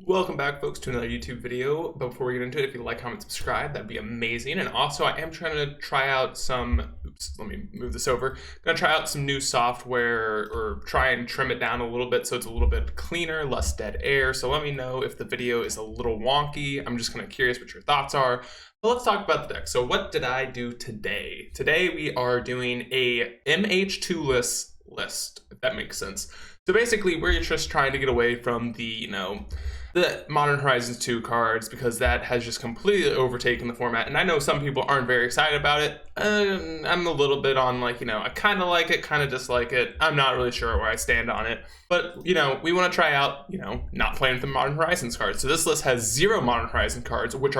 Welcome back, folks, to another YouTube video. But before we get into it, if you like, comment, subscribe, that'd be amazing. And also, I am trying to try out some, let me move this over. Gonna try out some new software or try and trim it down a little bit so it's a little bit cleaner, less dead air. So let me know if the video is a little wonky. I'm just kind of curious what your thoughts are. But let's talk about the deck. So what did I do today? Today we are doing a MH2 list, if that makes sense. So basically, we're just trying to get away from the Modern Horizons 2 cards because that has just completely overtaken the format. And I know some people aren't very excited about it. I'm a little bit on I kind of like it, kind of dislike it. I'm not really sure where I stand on it. But, we want to try out, not playing with the Modern Horizons cards. So this list has 0 Modern Horizon cards, which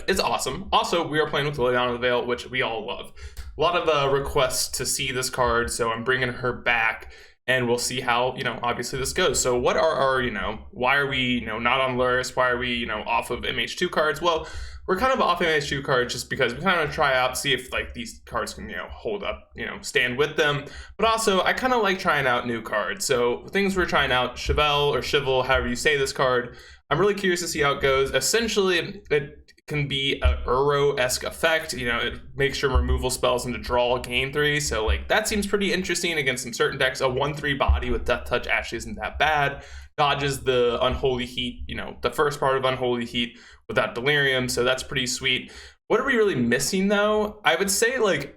is awesome. Also, we are playing with Liliana of the Veil, which we all love. A lot of requests to see this card, so I'm bringing her back. And we'll see how, obviously this goes. So what are our, why are we, not on Lurrus? Why are we, off of MH2 cards? Well, we're kind of off MH2 cards just because we kind of try out, see if these cards can, hold up, stand with them. But also, I kind of like trying out new cards. So things we're trying out, Chevelle or Chival, however you say this card. I'm really curious to see how it goes. Essentially, it can be a Uro-esque effect. It makes your removal spells into draw gain 3. So that seems pretty interesting against some certain decks. A 1/3 body with Death Touch actually isn't that bad. Dodges the Unholy Heat, the first part of Unholy Heat without Delirium. So that's pretty sweet. What are we really missing though? I would say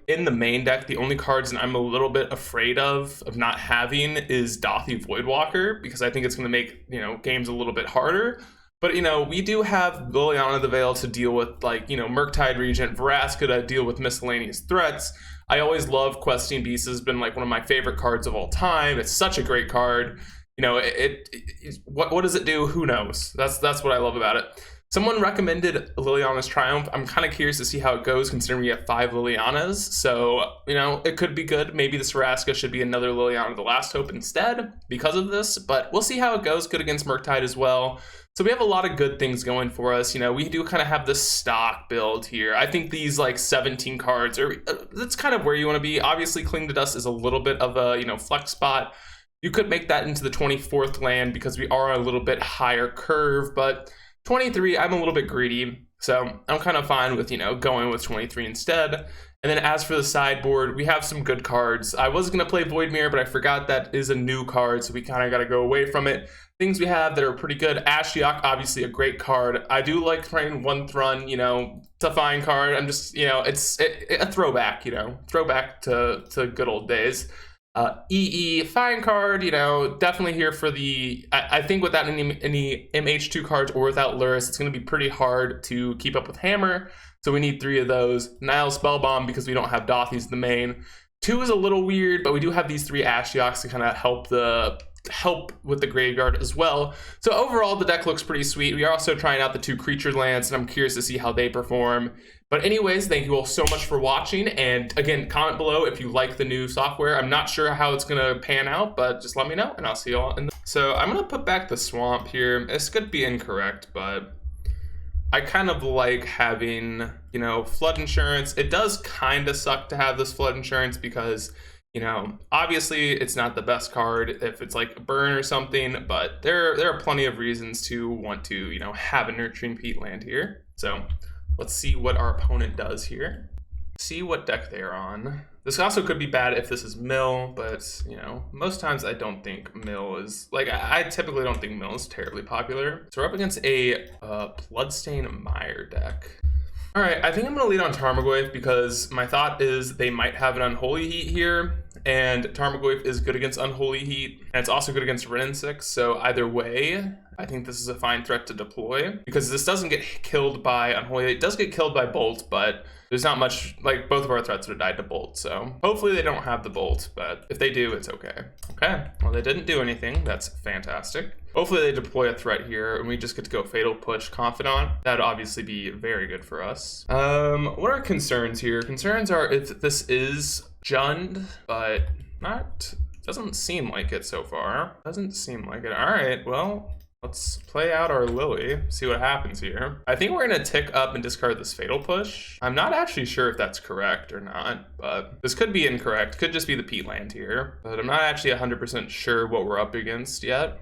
in the main deck, the only cards that I'm a little bit afraid of not having is Dauthi Voidwalker, because I think it's going to make, games a little bit harder. But, we do have Liliana of the Veil to deal with, Murktide Regent, Vraska to deal with miscellaneous threats. I always love Questing Beast. Has been, one of my favorite cards of all time. It's such a great card. What does it do? Who knows? That's what I love about it. Someone recommended Liliana's Triumph. I'm kind of curious to see how it goes, considering we have 5 Lilianas. So, it could be good. Maybe this Vraska should be another Liliana the Last Hope instead because of this. But we'll see how it goes. Good against Murktide as well. So we have a lot of good things going for us. We do kind of have this stock build here. I think these 17 cards that's kind of where you want to be. Obviously, Cling to Dust is a little bit of a, flex spot. You could make that into the 24th land because we are a little bit higher curve, but 23, I'm a little bit greedy. So I'm kind of fine with, going with 23 instead. And then as for the sideboard, we have some good cards. I was going to play Voidmere, but I forgot that is a new card, so we kind of got to go away from it. Things we have that are pretty good. Ashiok, obviously a great card. I do like playing One Thrun, Define card. I'm just, it's a throwback, throwback to good old days. EE, fine card, definitely here for the, I think without any MH2 cards or without Lurrus, it's going to be pretty hard to keep up with Hammer. So we need 3 of those. Nile Spellbomb because we don't have Dauthi's the main. 2 is a little weird, but we do have these 3 Ashioks to kind of help with the graveyard as well. So overall, the deck looks pretty sweet. We are also trying out the 2 creature lands, and I'm curious to see how they perform. But anyways, thank you all so much for watching. And again, comment below if you like the new software. I'm not sure how it's going to pan out, but just let me know, and I'll see you all in the... So I'm going to put back the Swamp here. This could be incorrect, but I kind of like having, Flood Insurance. It does kind of suck to have this Flood Insurance because, obviously it's not the best card if it's a burn or something, but there are plenty of reasons to want to, have a Nurturing Peatland here. So let's see what our opponent does here. See what deck they're on. This also could be bad if this is Mill, but, most times I don't think Mill is, I typically don't think Mill is terribly popular. So we're up against a Bloodstain Mire deck. All right, I think I'm going to lead on Tarmogoyf because my thought is they might have an Unholy Heat here, and Tarmogoyf is good against Unholy Heat, and it's also good against Wrenn and 6, so either way, I think this is a fine threat to deploy, because this doesn't get killed by Unholy Heat. It does get killed by Bolt, but there's not much, both of our threats would have died to Bolt, so hopefully they don't have the Bolt, but if they do, it's okay. Okay, well, they didn't do anything. That's fantastic. Hopefully they deploy a threat here, and we just get to go Fatal Push Confidant. That'd obviously be very good for us. What are concerns here? Concerns are if this is Jund, but doesn't seem like it so far. Doesn't seem like it. All right, well, let's play out our Lily, see what happens here. I think we're gonna tick up and discard this Fatal Push. I'm not actually sure if that's correct or not, but this could be incorrect. Could just be the Peatland here, but I'm not actually 100% sure what we're up against yet.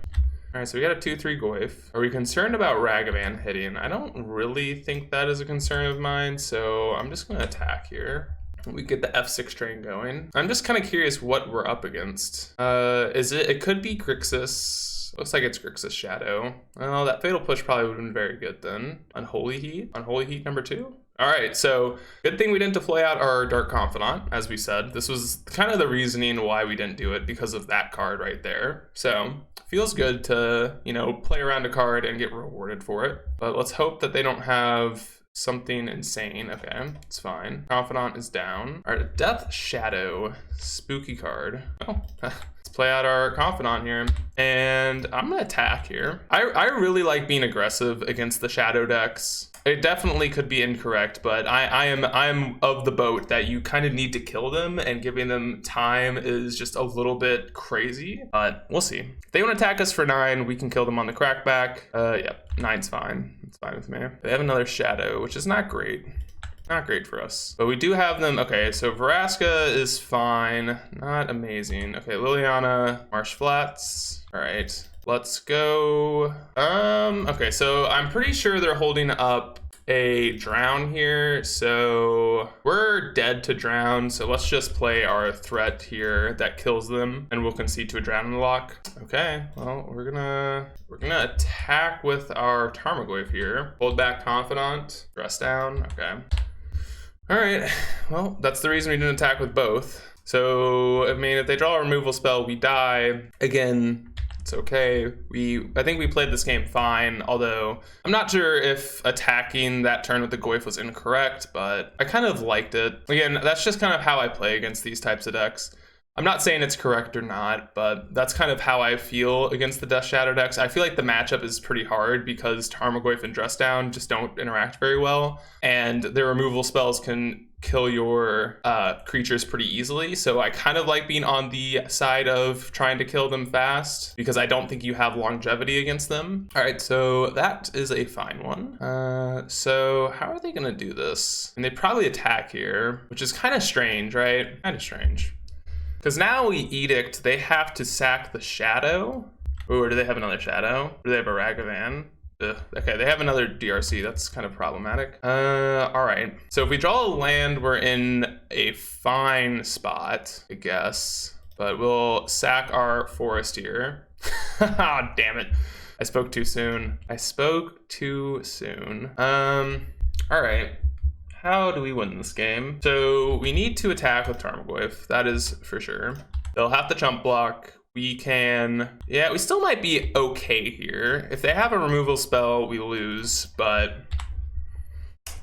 All right, so we got a 2/3 Goyf. Are we concerned about Ragavan hitting? I don't really think that is a concern of mine, so I'm just gonna attack here. We get the F6 train going. I'm just kind of curious what we're up against. It could be Grixis. Looks like it's Grixis Shadow. Oh, that Fatal Push probably would have been very good then. Unholy Heat? Unholy Heat number 2? All right, so good thing we didn't deploy out our Dark Confidant, as we said. This was kind of the reasoning why we didn't do it, because of that card right there. So feels good to, you know, play around a card and get rewarded for it. But let's hope that they don't have something insane. Okay, it's fine. Confidant is down. All right, Death Shadow, spooky card. Oh, let's play out our Confidant here. And I'm gonna attack here. I really like being aggressive against the Shadow decks. It definitely could be incorrect, but I'm of the boat that you kind of need to kill them, and giving them time is just a little bit crazy, but we'll see. If they want to attack us for 9, we can kill them on the crackback. Yep, 9's fine. It's fine with me. They have another Shadow, which is not great. Not great for us. But we do have them. Okay, so Vraska is fine. Not amazing. Okay, Liliana, Marsh Flats. All right. Let's go. Okay, so I'm pretty sure they're holding up a drown here, so we're dead to drown, so let's just play our threat here that kills them, and we'll concede to a drown in the lock. Okay, well, we're gonna attack with our Tarmogoyf here. Hold back Confidant, dress down. Okay. All right, well, that's the reason we didn't attack with both. So I mean, if they draw a removal spell, we die again. It's okay. I think we played this game fine, although I'm not sure if attacking that turn with the Goyf was incorrect, but I kind of liked it. Again, that's just kind of how I play against these types of decks. I'm not saying it's correct or not, but that's kind of how I feel against the Death Shadow decks. I feel like the matchup is pretty hard because Tarmogoyf and Dress Down just don't interact very well, and their removal spells can kill your creatures pretty easily. So I kind of like being on the side of trying to kill them fast because I don't think you have longevity against them. All right, so that is a fine one. So how are they gonna do this? And they probably attack here, which is kind of strange, right? Kind of strange. Because now we Edict, they have to sack the Shadow. Or do they have another Shadow? Or do they have a Ragavan? Okay, they have another DRC. That's kind of problematic. All right. So if we draw a land, we're in a fine spot, I guess. But we'll sack our forest here. Oh, damn it. I spoke too soon. I spoke too soon. All right. How do we win this game? So we need to attack with Tarmogoyf. That is for sure. They'll have to chump block. We can, yeah, we still might be okay here. If they have a removal spell, we lose, but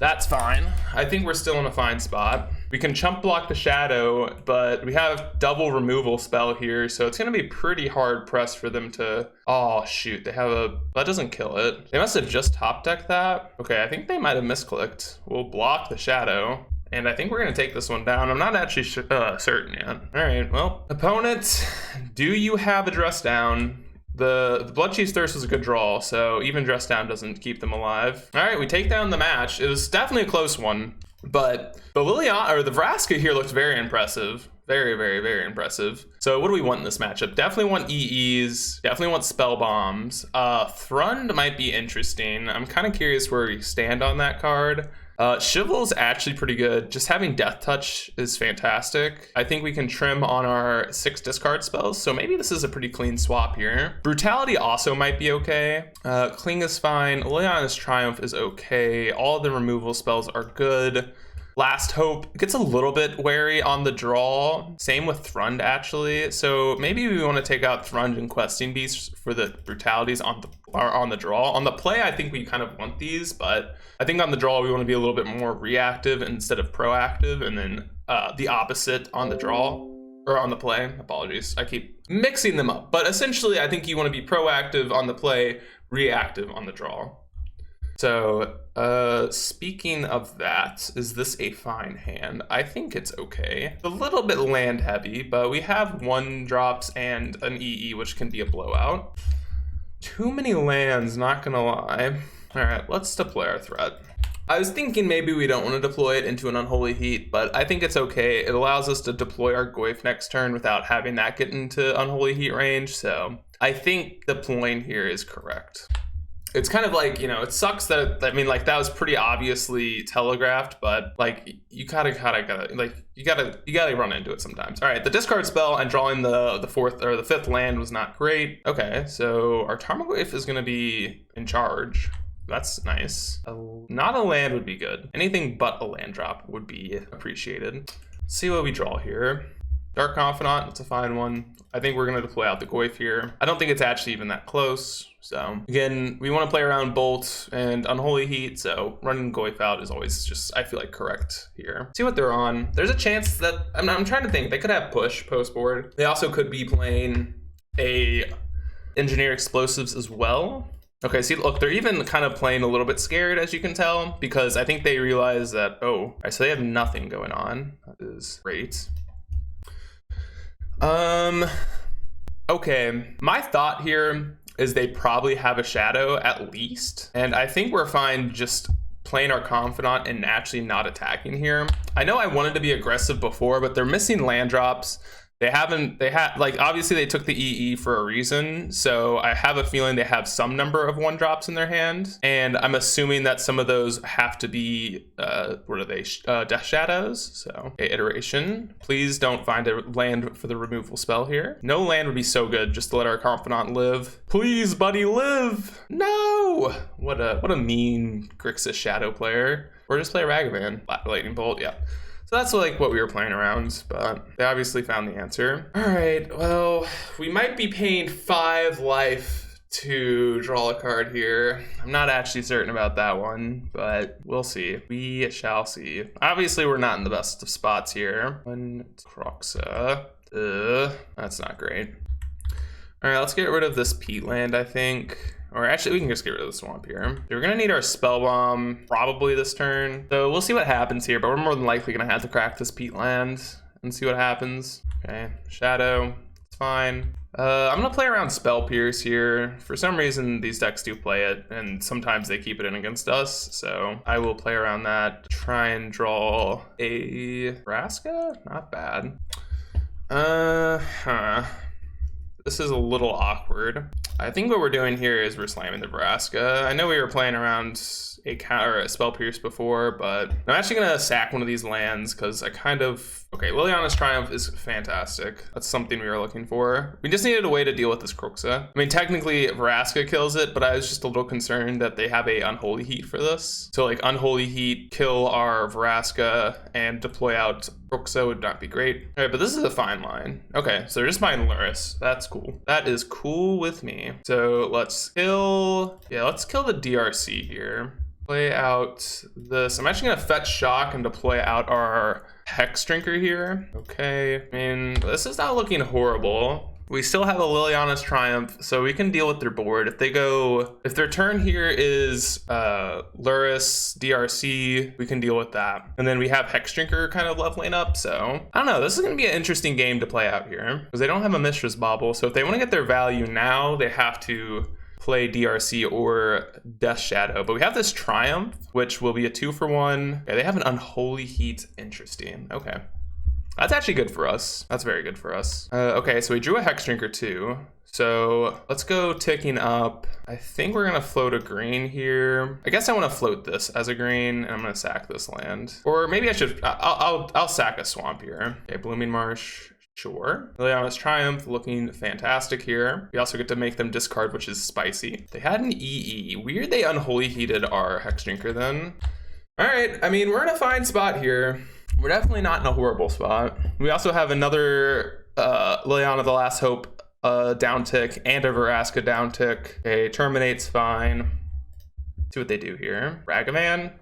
that's fine. I think we're still in a fine spot. We can chump block the Shadow, but we have double removal spell here, so it's gonna be pretty hard pressed for them to, oh shoot, they have a, that doesn't kill it. They must have just top decked that. Okay, I think they might have misclicked. We'll block the Shadow. And I think we're going to take this one down. I'm not actually certain yet. All right, well, opponent, do you have a Dress Down? The Bloodchief's Thirst was a good draw, so even Dress Down doesn't keep them alive. All right, we take down the match. It was definitely a close one, but the Liliana, or the Vraska here looked very impressive. Very, very, very impressive. So what do we want in this matchup? Definitely want EEs, definitely want Spell Bombs. Thrund might be interesting. I'm kind of curious where we stand on that card. Chival's actually pretty good. Just having Death Touch is fantastic. I think we can trim on our 6 discard spells, so maybe this is a pretty clean swap here. Brutality also might be okay. Cling is fine. Liliana's Triumph is okay. All the removal spells are good. Last Hope gets a little bit wary on the draw. Same with Thrund, actually. So maybe we want to take out Thrund and Questing Beast for the brutalities on the draw. On the play, I think we kind of want these, but I think on the draw, we want to be a little bit more reactive instead of proactive, and then the opposite on the draw. Or on the play, apologies. I keep mixing them up. But essentially, I think you want to be proactive on the play, reactive on the draw. So, speaking of that, is this a fine hand? I think it's okay. A little bit land heavy, but we have 1-drops and an EE, which can be a blowout. Too many lands, not gonna lie. All right, let's deploy our threat. I was thinking maybe we don't want to deploy it into an Unholy Heat, but I think it's okay. It allows us to deploy our Goyf next turn without having that get into Unholy Heat range, so I think the point here is correct. It's kind of like, you know, it sucks that, I mean, like, that was pretty obviously telegraphed, but like, you gotta run into it sometimes. All right, the discard spell and drawing the fourth or the fifth land was not great. Okay, so our Tarmogoyf is gonna be in charge. That's nice. Not a land would be good. Anything but a land drop would be appreciated. Let's see what we draw here. Dark Confidant, it's a fine one. I think we're gonna deploy out the Goyf here. I don't think it's actually even that close. So again, we want to play around Bolt and Unholy Heat, so running Goyf out is always just, I feel like, correct here. See what they're on. There's a chance that, I'm trying to think, they could have push post board. They also could be playing a Engineer Explosives as well. Okay, see, look, they're even kind of playing a little bit scared, as you can tell, because I think they realize that, oh, all right, so they have nothing going on. That is great. Okay, my thought here is they probably have a shadow at least, and I think we're fine just playing our Confidant and actually not attacking here. I know I wanted to be aggressive before, but they're missing land drops. Like, obviously they took the EE for a reason, so I have a feeling they have some number of 1-drops in their hand, and I'm assuming that some of those have to be, what are they, Death Shadows? So, okay, iteration. Please don't find a land for the removal spell here. No land would be so good just to let our Confidant live. Please, buddy, live! No! What a mean Grixis Shadow player. Or just play Ragavan. Lightning Bolt, yeah. So that's like what we were playing around, but they obviously found the answer. All right, well, we might be paying 5 life to draw a card here. I'm not actually certain about that one, but we'll see. We shall see. Obviously, we're not in the best of spots here. Kroxa. That's not great. All right, let's get rid of this peatland, I think. Or actually, we can just get rid of the swamp here. We're gonna need our spell bomb probably this turn. So we'll see what happens here, but we're more than likely gonna have to crack this peatland and see what happens. Okay, shadow, it's fine. I'm gonna play around Spell Pierce here. For some reason, these decks do play it, and sometimes they keep it in against us. So I will play around that. Try and draw a Vraska? Not bad. This is a little awkward. I think what we're doing here is we're slamming the Vraska. I know we were playing around a counter, a Spell Pierce before, but I'm actually gonna sack one of these lands because I kind of, okay, Liliana's Triumph is fantastic. That's something we were looking for. We just needed a way to deal with this Kroxa. I mean, technically Vraska kills it, but I was just a little concerned that they have a Unholy Heat for this. So like Unholy Heat, kill our Vraska, and deploy out Kroxa would not be great. All right, but this is a fine line. Okay, so they're just buying Lurrus. That's cool. That is cool with me. So let's kill the DRC here. Play out this. I'm actually gonna fetch Shock and deploy out our Hex Drinker here. Okay, I mean, this is not looking horrible. We still have a Liliana's Triumph, so we can deal with their board. If their turn here is Lurrus, DRC, we can deal with that. And then we have Hex Drinker kind of leveling up, so I don't know. This is gonna be an interesting game to play out here because they don't have a Mishra's Bauble, so if they want to get their value now, they have to play DRC or Death Shadow. But we have this Triumph, which will be a 2-for-1. Okay, they have an Unholy Heat. Interesting. Okay. That's actually good for us. That's very good for us. Okay, so we drew a Hex Drinker too. So let's go ticking up. I think we're gonna float a green here. I guess I want to float this as a green, and I'm gonna sack this land. Or maybe I should. I'll sack a swamp here. Okay, Blooming Marsh. Sure. Liliana's Triumph looking fantastic here. We also get to make them discard, which is spicy. They had an EE. Weird they Unholy Heated our Hex Drinker then. All right, I mean, we're in a fine spot here. We're definitely not in a horrible spot. We also have another Liliana the Last Hope down tick and a Vraska down tick. Okay, Terminate's fine. See what they do here. Ragavan.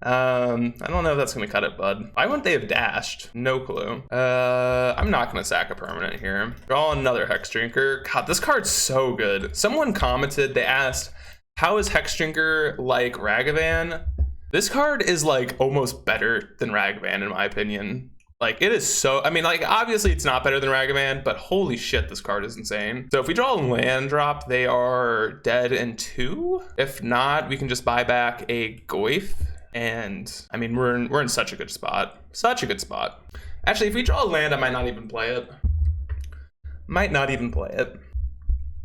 I don't know if that's gonna cut it, bud. Why wouldn't they have dashed? No clue. I'm not gonna sack a permanent here. Draw another Hex Drinker. God, this card's so good. Someone commented, they asked, how is Hex Drinker like Ragavan? This card is like almost better than Ragavan in my opinion. Like it is so, I mean, like obviously it's not better than Ragavan, but holy shit, this card is insane. So if we draw a land drop, they are dead in 2. If not, we can just buy back a Goyf. And I mean, we're in such a good spot. Such a good spot. Actually, if we draw a land, I might not even play it. Might not even play it.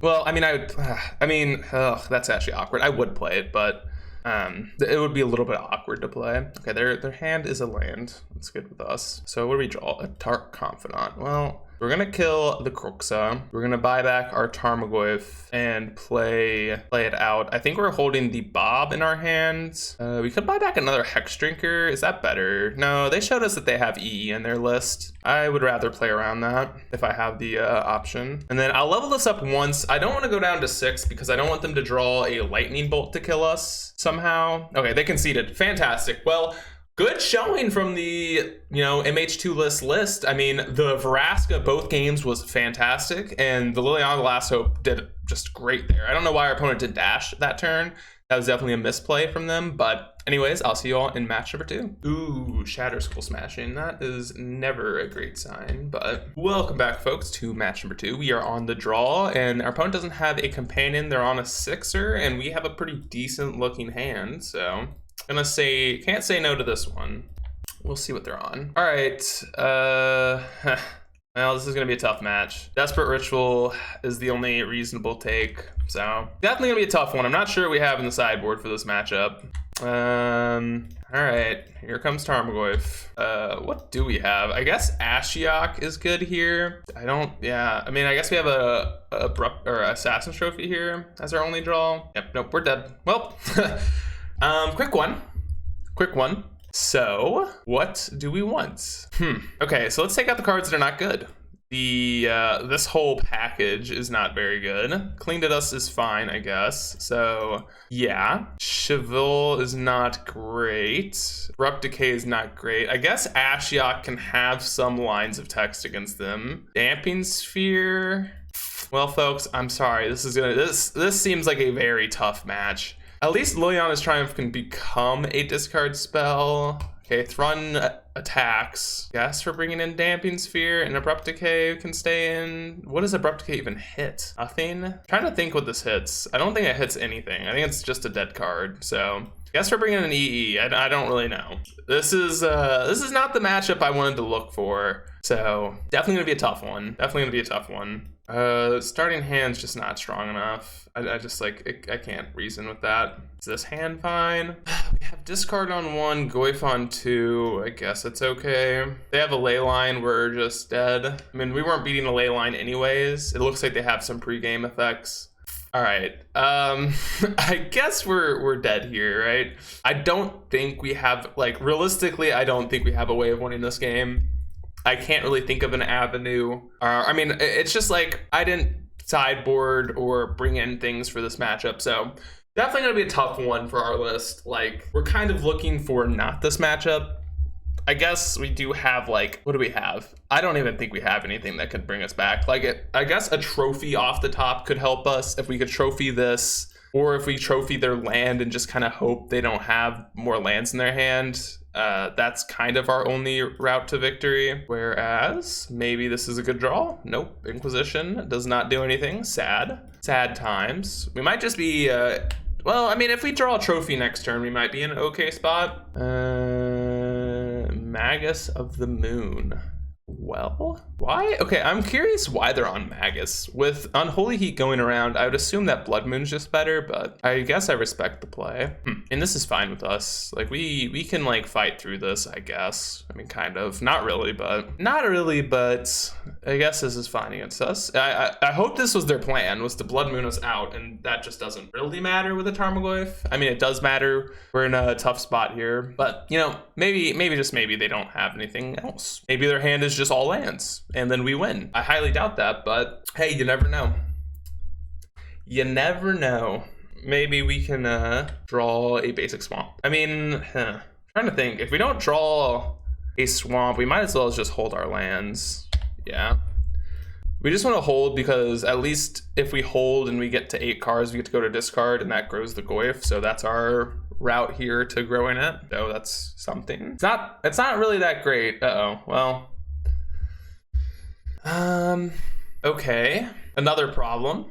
Well, I mean, that's actually awkward. I would play it, but it would be a little bit awkward to play. Okay, their hand is a land. That's good with us. So what do we draw? A Dark Confidant. Well, we're gonna kill the Kroxa. We're gonna buy back our Tarmogoyf and play it out. I think we're holding the Bob in our hands. We could buy back another Hex Drinker. Is that better? No, they showed us that they have EE in their list. I would rather play around that if I have the option. And then I'll level this up once. I don't want to go down to 6 because I don't want them to draw a Lightning Bolt to kill us somehow. Okay, they conceded. Fantastic. Well, good showing from the, MH2 list. I mean, the Vraska both games was fantastic, and the Liliana the Last Hope did just great there. I don't know why our opponent did dash that turn. That was definitely a misplay from them, but anyways, I'll see you all in match number 2. Ooh, Shatter Skull Smashing. That is never a great sign, but welcome back, folks, to match number 2. We are on the draw, and our opponent doesn't have a companion. They're on a 6er, and we have a pretty decent looking hand, so can't say no to this one. We'll see what they're on. All right. Well, this is gonna be a tough match. Desperate Ritual is the only reasonable take, so definitely gonna be a tough one. I'm not sure what we have in the sideboard for this matchup. All right, here comes Tarmogoyf. What do we have? I guess Ashiok is good here. I guess we have a Assassin's Trophy here as our only draw. Yep, nope, we're dead. Well, quick one. So, what do we want? Okay, so let's take out the cards that are not good. This whole package is not very good. Cleaned at Us is fine, I guess. So, yeah. Cheville is not great. Abrupt Decay is not great. I guess Ashiok can have some lines of text against them. Damping Sphere. Well, folks, I'm sorry. This seems like a very tough match. At least Liliana's Triumph can become a discard spell. Okay, Thrun attacks. Yes, for bringing in Damping Sphere, and Abrupt Decay can stay in. What does Abrupt Decay even hit? Nothing? I'm trying to think what this hits. I don't think it hits anything. I think it's just a dead card. So, guess we're bringing in an EE. I don't really know. This is not the matchup I wanted to look for. So, definitely gonna be a tough one. Starting hand's just not strong enough. I can't reason with that. Is this hand fine? We have discard on 1, Goyf on 2. I guess it's okay. They have a ley line, we're just dead. I mean, we weren't beating a ley line anyways. It looks like they have some pregame effects. All right, I guess we're dead here, right? I don't think we have, realistically, I don't think we have a way of winning this game. I can't really think of an avenue. It's just I didn't sideboard or bring in things for this matchup, so definitely gonna be a tough one for our list. We're kind of looking for not this matchup. I guess we do have what do we have? I don't even think we have anything that could bring us back. I guess a trophy off the top could help us if we could trophy this, or if we trophy their land and just kind of hope they don't have more lands in their hand. That's kind of our only route to victory. Whereas maybe this is a good draw. Nope. Inquisition does not do anything. Sad times. We might just be if we draw a trophy next turn, we might be in an okay spot. Magus of the Moon. Well, why? Okay, I'm curious why they're on Magus. With Unholy Heat going around, I would assume that Blood Moon's just better, but I guess I respect the play. And this is fine with us. We can fight through this, I guess. I mean, kind of. Not really, but I guess this is fine against us. I hope this was their plan, was the Blood Moon was out, and that just doesn't really matter with a Tarmogoyf. I mean, it does matter. We're in a tough spot here, but maybe just maybe they don't have anything else. Maybe their hand is just all lands, and then we win. I highly doubt that, but hey, you never know. Maybe we can draw a basic swamp. I mean, trying to think. If we don't draw a swamp, we might as well just hold our lands. Yeah. We just want to hold because at least if we hold and we get to 8 cards, we get to go to discard, and that grows the Goyf. So that's our route here to growing it. So that's something. It's not really that great. Well. Okay. another problem,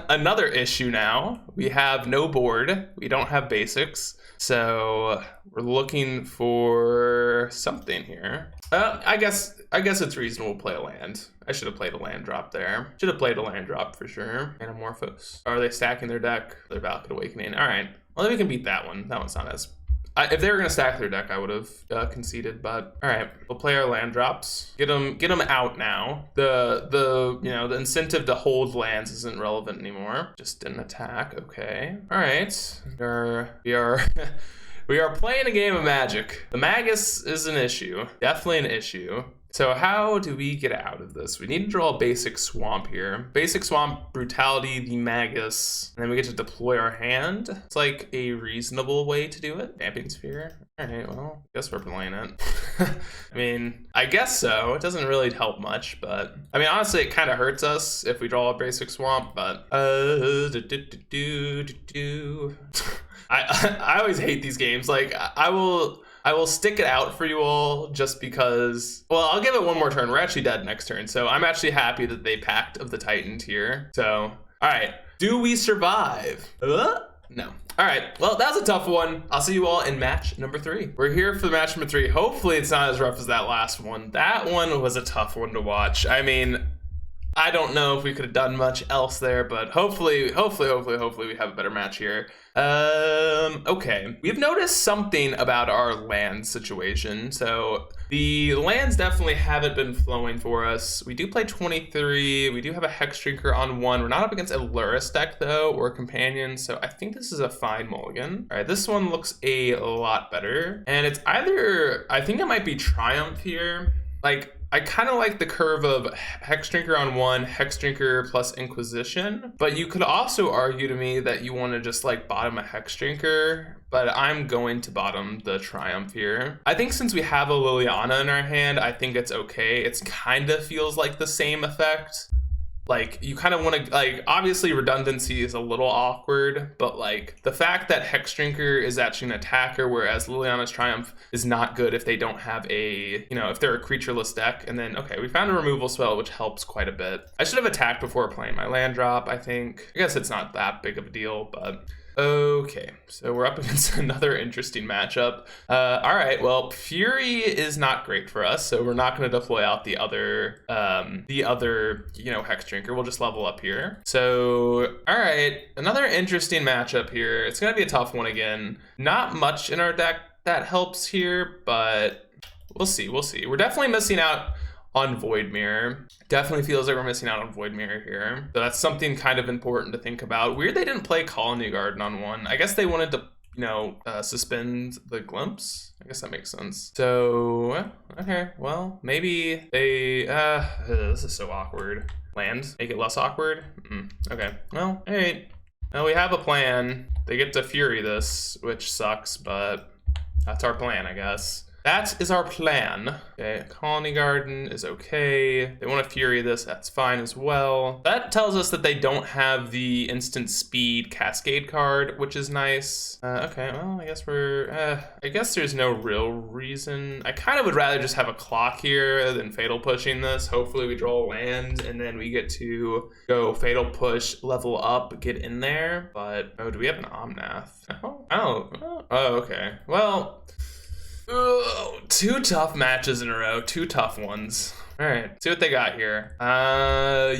another issue now. We have no board. We don't have basics. So we're looking for something here. I guess it's reasonable to play a land. I should have played a land drop there. Should have played a land drop for sure. Anamorphose. Are they stacking their deck? Their Valakut Awakening. All right. Well, then we can beat that one. That one's not as... if they were gonna stack their deck, I would have conceded. But all right, we'll play our land drops. Get them out now. The incentive to hold lands isn't relevant anymore. Just didn't attack. Okay. All right. We are we are playing a game of Magic. The Magus is an issue. Definitely an issue. So how do we get out of this? We need to draw a basic swamp here. Basic swamp, brutality, the Magus, and then we get to deploy our hand. It's like a reasonable way to do it. Damping Sphere. All right, well, I guess we're playing it. I mean, I guess so. It doesn't really help much, but I mean, honestly, it kind of hurts us if we draw a basic swamp, but I always hate these games. Like I will stick it out for you all just because, well, I'll give it one more turn. We're actually dead next turn. So I'm actually happy that they Pact of the Titans here. So, all right. Do we survive? No. All right. Well, that was a tough one. I'll see you all in match number 3. We're here for match number 3. Hopefully it's not as rough as that last one. That one was a tough one to watch. I mean, I don't know if we could have done much else there, but hopefully we have a better match here. Okay. We've noticed something about our land situation. So the lands definitely haven't been flowing for us. We do play 23. We do have a Hexdrinker on 1. We're not up against a Lurrus deck though, or a Companion. So I think this is a fine mulligan. All right, this one looks a lot better. And it's either, I think it might be Triumph here. Like, I kind of like the curve of Hexdrinker on 1, Hexdrinker plus Inquisition, but you could also argue to me that you want to just like bottom a Hexdrinker, but I'm going to bottom the Triumph here. I think since we have a Liliana in our hand, I think it's okay. It's kind of feels like the same effect. Like, you kind of want to, like, obviously redundancy is a little awkward, but like the fact that Hexdrinker is actually an attacker, whereas Liliana's Triumph is not good if they don't have a, if they're a creatureless deck. And then, okay, we found a removal spell, which helps quite a bit. I should have attacked before playing my land drop, I think. I guess it's not that big of a deal, but... Okay, so we're up against another interesting matchup. All right, well, Fury is not great for us, so we're not going to deploy out the other Hexdrinker. We'll just level up here. So, all right, another interesting matchup here. It's going to be a tough one again. Not much in our deck that helps here, but we'll see. We're definitely missing out on Void Mirror. Definitely feels like we're missing out on Void Mirror here. So that's something kind of important to think about. Weird they didn't play Colony Garden on 1. I guess they wanted to, suspend the Glimpse. I guess that makes sense. So, okay, well, maybe they, this is so awkward. Land, make it less awkward? Okay, well, all right. Now we have a plan. They get to Fury this, which sucks, but that's our plan, I guess. That is our plan. Okay, Colony Garden is okay. They want to Fury this, that's fine as well. That tells us that they don't have the instant speed Cascade card, which is nice. Okay, well, I guess there's no real reason. I kind of would rather just have a clock here than Fatal Pushing this. Hopefully we draw a land and then we get to go Fatal Push, level up, get in there. But, oh, do we have an Omnath? Oh, okay. Well, ugh, 2 tough matches in a row, 2 tough ones. All right, see what they got here.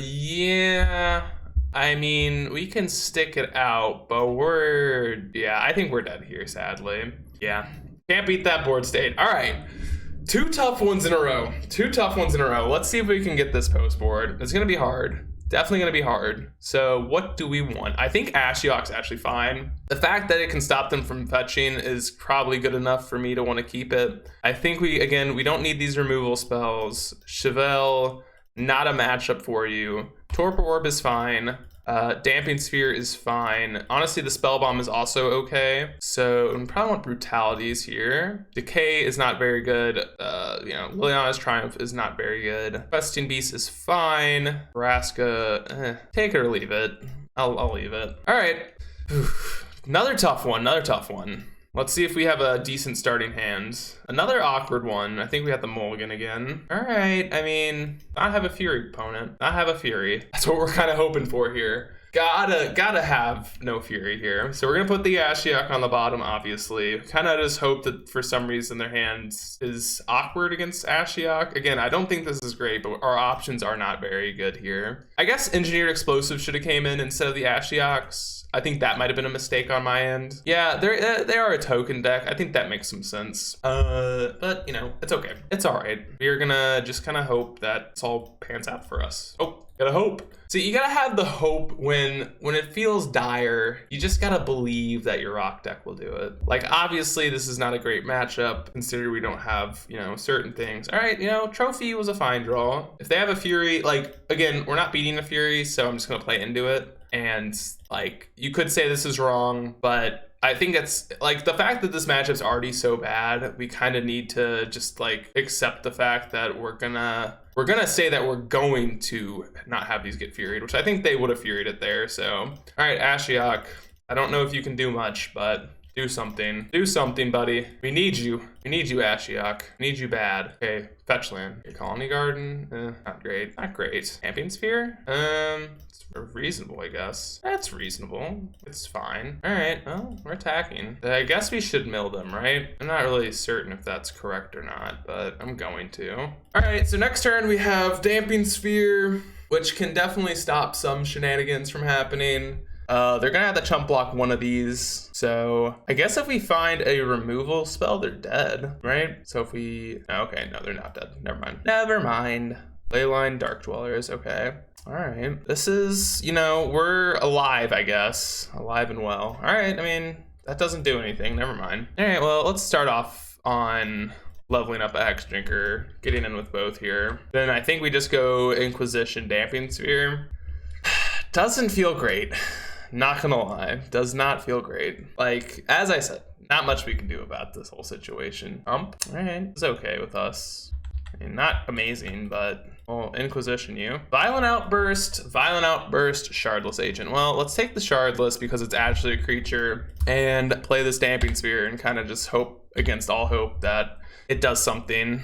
Yeah, I mean, we can stick it out, but I think we're dead here, sadly. Yeah, can't beat that board state. All right, 2 tough ones in a row. 2 tough ones in a row. Let's see if we can get this post board. It's gonna be hard. Definitely going to be hard. So what do we want? I think Ashiok's actually fine. The fact that it can stop them from fetching is probably good enough for me to want to keep it. I think we don't need these removal spells. Chevelle, not a matchup for you. Torpor Orb is fine. Damping Sphere is fine. Honestly, the Spell Bomb is also okay. So we probably want Brutalities here. Decay is not very good. Liliana's Triumph is not very good. Questing Beast is fine. Vraska, take it or leave it. I'll leave it. All right. Another tough one. Let's see if we have a decent starting hand. Another awkward one. I think we have the mulligan again. All right, I mean, not have a Fury opponent. Not have a Fury. That's what we're kind of hoping for here. Gotta have no Fury here. So we're gonna put the Ashiok on the bottom, obviously. Kind of just hope that for some reason their hand is awkward against Ashiok. Again, I don't think this is great, but our options are not very good here. I guess Engineered Explosive should have came in instead of the Ashioks. I think that might have been a mistake on my end. Yeah, they are a token deck. I think that makes some sense. But you know, it's okay. It's all right. We are gonna just kind of hope that it's all pans out for us. Oh, gotta hope. See, you gotta have the hope when it feels dire. You just gotta believe that your rock deck will do it. Like, obviously, this is not a great matchup, considering we don't have, you know, certain things. All right, you know, Trophy was a fine draw. If they have a Fury, like, again, we're not beating a Fury, so I'm just gonna play into it. And, like, you could say this is wrong, but I think it's, like, the fact that this matchup's already so bad, we kind of need to just, like, accept the fact that we're gonna say that we're going to not have these get Furied, which I think they would have Furied it there. So, all right, Ashiok, I don't know if you can do much, but do something. Do something, buddy. We need you. We need you, Ashiok. We need you bad. Okay, fetch land. Your Colony Garden, not great. Not great. Champion Sphere? It's reasonable, I guess. That's reasonable. It's fine. All right, well, we're attacking. I guess we should mill them, right? I'm not really certain if that's correct or not, but I'm going to. All right, so next turn we have Damping Sphere, which can definitely stop some shenanigans from happening. They're gonna have to chump block one of these. So I guess if we find a removal spell, they're dead, right? So if we, okay, no, they're not dead. Never mind. Never mind. Leyline Dark Dwellers, okay. All right, this is, you know, we're alive, I guess. Alive and well. All right, I mean, that doesn't do anything, never mind. All right, well, let's start off on leveling up a Hex Drinker, getting in with both here. Then I think we just go Inquisition Damping Sphere. Doesn't feel great. Not gonna lie, does not feel great. Like, as I said, not much we can do about this whole situation. All right, it's okay with us. I mean, not amazing, but well, Inquisition you. Violent Outburst, Shardless Agent. Well, let's take the Shardless because it's actually a creature and play this Damping Sphere and kind of just hope against all hope that it does something.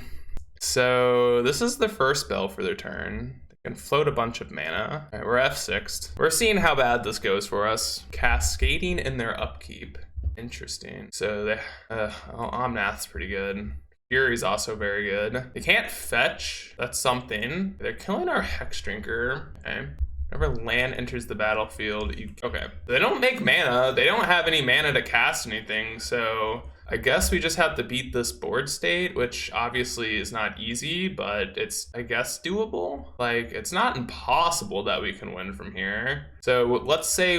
So this is the first spell for their turn. Can float a bunch of mana. All right, we're F6'd. We're seeing how bad this goes for us. Cascading in their upkeep. Interesting. So they, Omnath's pretty good. Fury's also very good. They can't fetch. That's something. They're killing our Hex Drinker. Okay. Whenever land enters the battlefield, okay. They don't make mana. They don't have any mana to cast anything, so I guess we just have to beat this board state, which obviously is not easy, but it's, I guess, doable. Like, it's not impossible that we can win from here. So let's say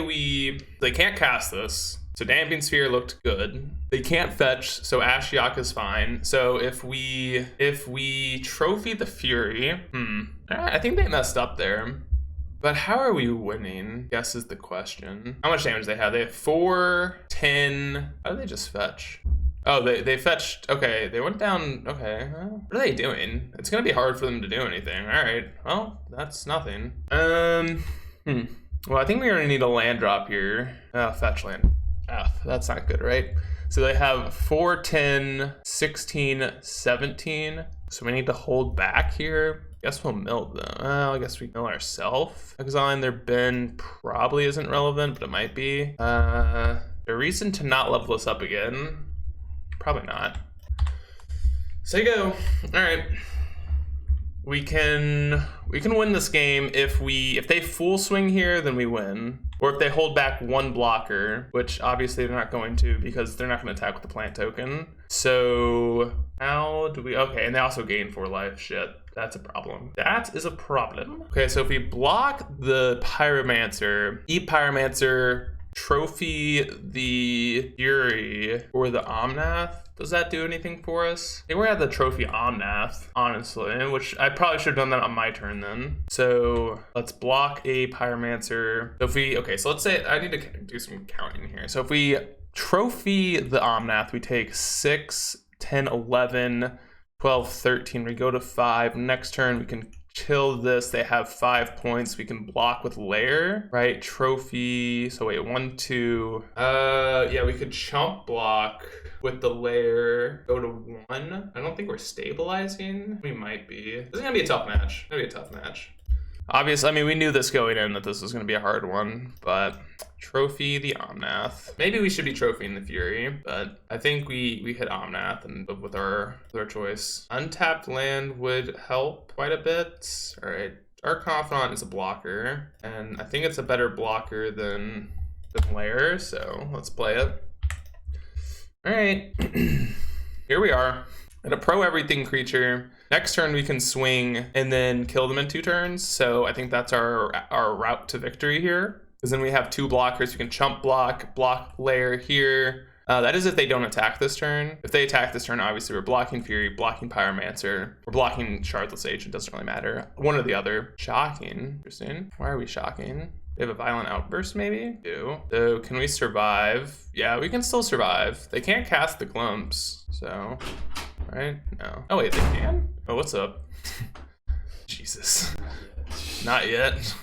they can't cast this. So Damping Sphere looked good. They can't fetch, so Ashiok is fine. So if we trophy the Fury, I think they messed up there. But how are we winning? Guess is the question. How much damage do they have? They have 4, 10. How do they just fetch? Oh, they fetched. Okay, they went down. Okay, well, what are they doing? It's gonna be hard for them to do anything. All right, well, that's nothing. Well, I think we're gonna need a land drop here. Fetch land. That's not good, right? So they have 4, 10, 16, 17. So we need to hold back here. Guess we'll mill them. Well, I guess we mill ourselves. Exiling their bin probably isn't relevant, but it might be. The reason to not level us up again? Probably not. So you go. All right. We can win this game if they full swing here, then we win. Or if they hold back one blocker, which obviously they're not going to because they're not going to attack with the plant token. So how do we, okay, and they also gain 4 life, shit. That's a problem. That is a problem. Okay, so if we block the Pyromancer, eat Pyromancer, trophy the Fury or the Omnath, does that do anything for us? I think we're gonna have the trophy Omnath, honestly, which I probably should have done that on my turn then. So let's block a Pyromancer. So if we, okay, so let's say, I need to do some counting here. So if we trophy the Omnath, we take 6, 10, 11, 12, 13, we go to 5. Next turn, we can kill this, they have 5 points. We can block with lair, right? Trophy. So wait, 1, 2. Yeah, we could chump block with the lair. Go to 1. I don't think we're stabilizing. We might be. This is gonna be a tough match. It's gonna be a tough match. Obviously, I mean, we knew this going in that this was going to be a hard one, but trophy the Omnath. Maybe we should be trophying the Fury, but I think we hit Omnath and with our choice. Untapped land would help quite a bit. All right, Dark Confidant is a blocker, and I think it's a better blocker than Lair, so let's play it. All right, here we are. And a pro everything creature. Next turn we can swing and then kill them in 2 turns. So I think that's our route to victory here. Because then we have 2 blockers. We can chump block lair here. That is if they don't attack this turn. If they attack this turn, obviously we're blocking Fury, blocking Pyromancer, we're blocking Shardless Age. It doesn't really matter. One or the other. Shocking. Interesting. Why are we shocking? We have a violent outburst, maybe? So can we survive? Yeah, we can still survive. They can't cast the clumps, so. Right? No. Oh wait, they can? Oh, what's up? Jesus. Not yet.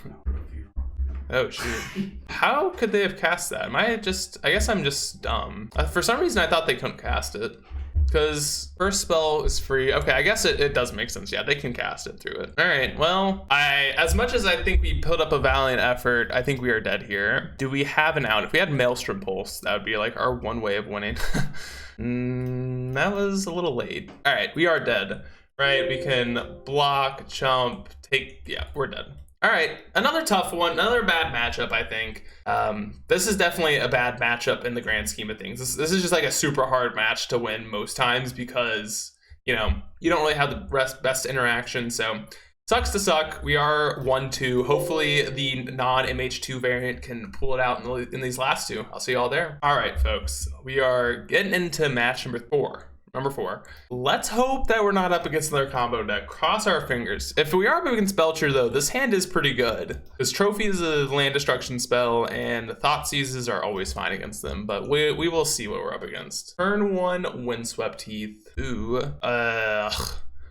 Oh shoot. How could they have cast that? I guess I'm just dumb. For some reason I thought they couldn't cast it. Because first spell is free. Okay, I guess it does make sense. Yeah, they can cast it through it. All right, well, as much as I think we put up a valiant effort, I think we are dead here. Do we have an out? If we had Maelstrom Pulse, that would be like our one way of winning. That was a little late. All right, we are dead, right? We can block, chump, yeah, we're dead. All right, another tough one, another bad matchup, I think. This is definitely a bad matchup in the grand scheme of things. This is just like a super hard match to win most times because, you know, you don't really have the best interaction. So sucks to suck. We are 1-2. Hopefully the non-MH2 variant can pull it out in these last 2. I'll see y'all there. All right, folks, we are getting into match number 4. Number 4. Let's hope that we're not up against another combo deck. Cross our fingers. If we are up against Belcher, though, this hand is pretty good. This Trophy is a land destruction spell, and Thoughtseizes are always fine against them, but we will see what we're up against. Turn 1, Windswept Heath. Ooh.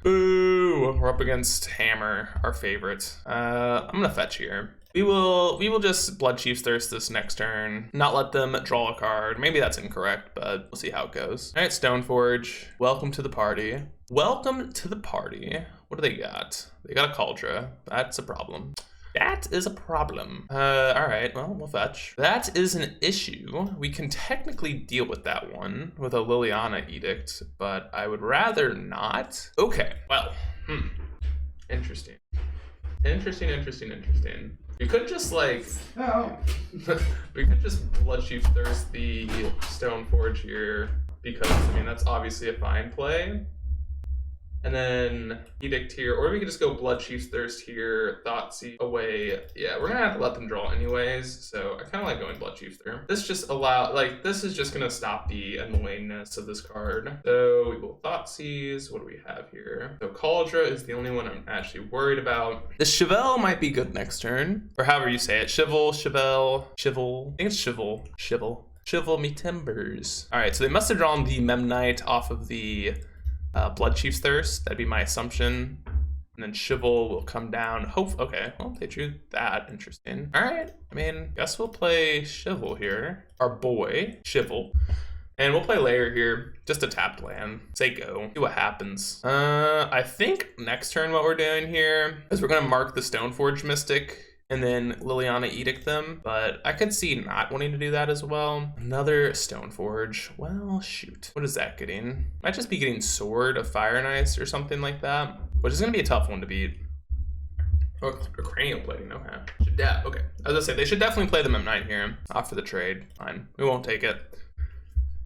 Ooh. We're up against Hammer, our favorite. I'm gonna fetch here. We will just Bloodchief's Thirst this next turn, not let them draw a card. Maybe that's incorrect, but we'll see how it goes. All right, Stoneforge, welcome to the party. Welcome to the party. What do they got? They got a Kaldra. That's a problem. That is a problem. All right, well, we'll fetch. That is an issue. We can technically deal with that one with a Liliana Edict, but I would rather not. Okay, well, interesting. Interesting. We could just like, we could just Bloodchief's Thirst the Stoneforge here because, I mean, that's obviously a fine play. And then Edict here, or we could just go Bloodchief's Thirst here, Thoughtseize away. Yeah, we're gonna have to let them draw anyways, so I kind of like going Bloodchief's Thirst. This just this is just gonna stop the annoyingness of this card. So we will Thoughtseize. What do we have here? So Kaldra is the only one I'm actually worried about. The Chevelle might be good next turn, or however you say it. Chevelle. I think it's Chivel me timbers. All right, so they must have drawn the Memnite off of the Bloodchief's Thirst. That'd be my assumption. And then Chivel will come down. Okay, well, they drew that. Interesting. All right, I mean, guess we'll play Chivel here. Our boy, Chivel. And we'll play Lair here. Just a tapped land. Say go. See what happens. I think next turn what we're doing here is we're gonna mark the Stoneforge Mystic and then Liliana Edict them, but I could see not wanting to do that as well. Another Stoneforge. Well, shoot. What is that getting? Might just be getting Sword of Fire and Ice or something like that, which is gonna be a tough one to beat. Oh, cranial plating, okay. Okay, as I say, they should definitely play the Memnite here. Off for the trade, fine. We won't take it.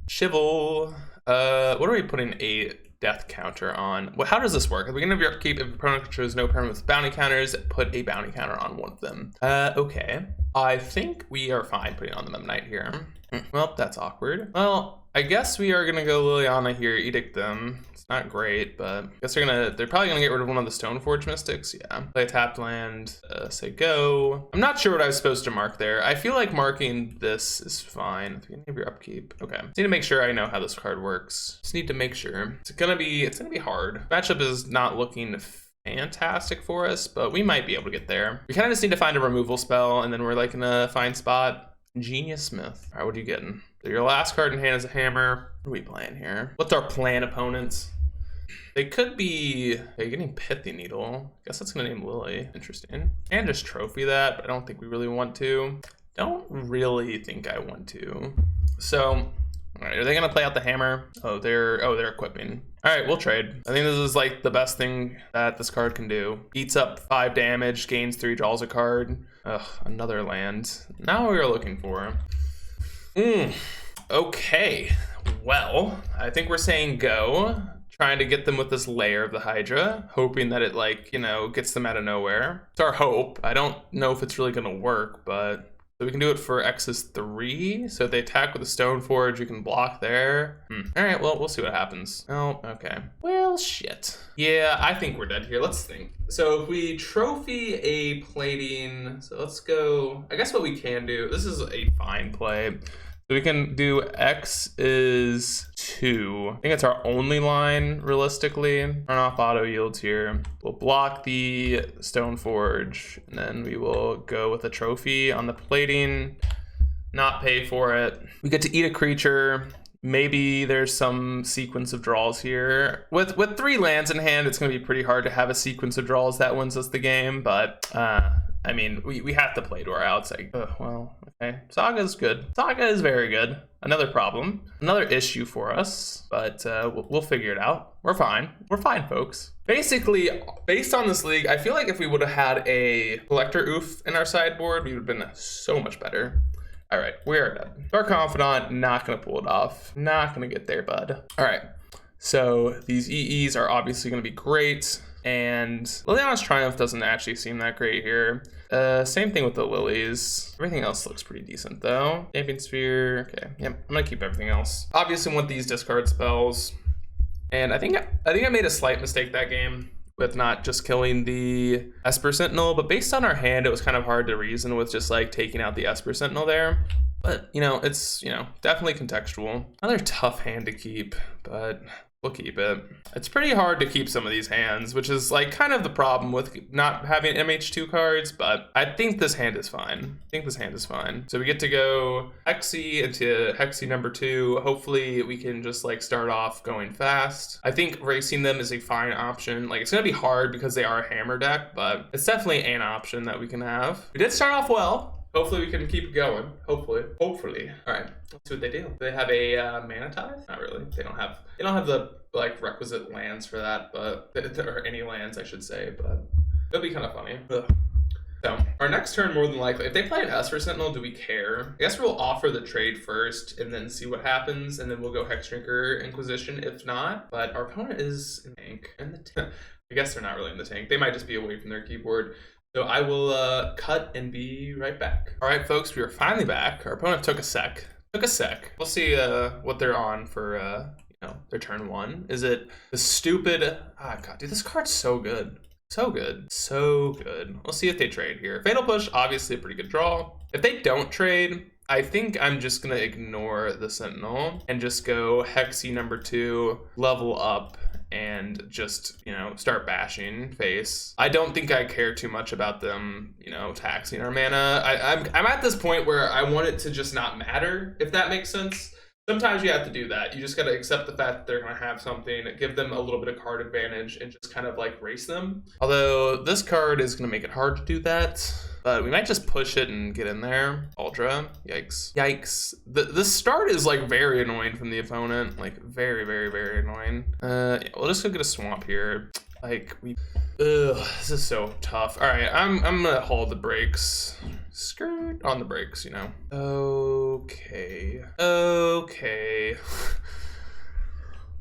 Chivel. What are we putting a death counter on? Well, how does this work? At the beginning of your upkeep, if your opponent controls no permanent with bounty counters, put a bounty counter on one of them. Okay. I think we are fine putting on the Memnite here. Well, that's awkward. Well, I guess we are gonna go Liliana here, Edict them. It's not great, but I guess they're probably gonna get rid of one of the Stoneforge Mystics. Yeah. Play a tapped land, say go. I'm not sure what I was supposed to mark there. I feel like marking this is fine. At the beginning of your upkeep. Okay. Just need to make sure I know how this card works. Just need to make sure. It's gonna be hard. Matchup is not looking fantastic for us, but we might be able to get there. We kind of just need to find a removal spell, and then we're like in a fine spot. Genius Smith. All right, what are you getting? So your last card in hand is a hammer. What are we playing here? What's our plan, opponents? They could be getting Pithy Needle. I guess that's gonna name Lily. Interesting. And just trophy that, but I don't think we really want to. Don't really think I want to. So, all right, are they gonna play out the hammer? Oh, they're equipping. All right, we'll trade. I think this is like the best thing that this card can do. Eats up 5 damage, gains 3, draws a card. Ugh, another land. Not what we were looking for. Okay, well, I think we're saying go. Trying to get them with this layer of the Hydra, hoping that it, like, you know, gets them out of nowhere. It's our hope. I don't know if it's really gonna work, but so we can do it for X is 3. So if they attack with a Stoneforge, you can block there. All right, well, we'll see what happens. Oh, okay. Well, shit. Yeah, I think we're dead here. Let's think. So if we trophy a plating, so let's go, I guess what we can do, this is a fine play. So we can do X is 2. I think it's our only line, realistically. Turn off auto yields here. We'll block the Stoneforge, and then we will go with a trophy on the plating, not pay for it. We get to eat a creature. Maybe there's some sequence of draws here. With 3 lands in hand, it's going to be pretty hard to have a sequence of draws that wins us the game, but I mean, we have to play to our outs. Like, well, okay. Saga's good. Saga is very good. Another problem, another issue for us, but we'll figure it out. We're fine. We're fine, folks. Basically, based on this league, I feel like if we would have had a Collector Oof in our sideboard, we would have been so much better. All right, we're done. Dark Confidant, not gonna pull it off. Not gonna get there, bud. All right, so these EEs are obviously gonna be great. And Liliana's Triumph doesn't actually seem that great here. Same thing with the Lilies. Everything else looks pretty decent though. Damping Sphere, okay. Yep, I'm gonna keep everything else. Obviously want these discard spells. And I think I made a slight mistake that game with not just killing the Esper Sentinel, but based on our hand, it was kind of hard to reason with just like taking out the Esper Sentinel there. But, you know, it's, you know, definitely contextual. Another tough hand to keep, but we'll keep it. It's pretty hard to keep some of these hands, which is like kind of the problem with not having MH2 cards, but I think this hand is fine. So we get to go Hexy into Hexy number 2. Hopefully we can just like start off going fast. I think racing them is a fine option. Like, it's gonna be hard because they are a hammer deck, but it's definitely an option that we can have. We did start off well. Hopefully we can keep it going. Hopefully. All right, let's see what they do. Do they have a Mana Tithe? Not really. They don't have the like requisite lands for that, but or any lands I should say, but it'll be kind of funny. Ugh. So our next turn, more than likely, if they play an Esper Sentinel, do we care? I guess we'll offer the trade first and then see what happens, and then we'll go Hexdrinker Inquisition if not. But our opponent is in the tank. I guess they're not really in the tank. They might just be away from their keyboard. So I will cut and be right back. All right, folks, we are finally back. Our opponent took a sec. We'll see what they're on for you know, their turn 1. Is it the stupid? God, dude, this card's so good. So good. We'll see if they trade here. Fatal Push, obviously a pretty good draw. If they don't trade, I think I'm just gonna ignore the Sentinel and just go Hexy number 2, level up, and just, you know, start bashing face. I don't think I care too much about them, you know, taxing our mana. I'm at this point where I want it to just not matter, if that makes sense. Sometimes you have to do that. You just got to accept the fact that they're going to have something, give them a little bit of card advantage, and just kind of like race them. Although this card is going to make it hard to do that. But we might just push it and get in there. Ultra. Yikes. The start is like very annoying from the opponent. Like very, very, very annoying. Yeah, we'll just go get a swamp here. Like this is so tough. All right, I'm gonna hold the brakes. Skirt on the brakes, you know. Okay.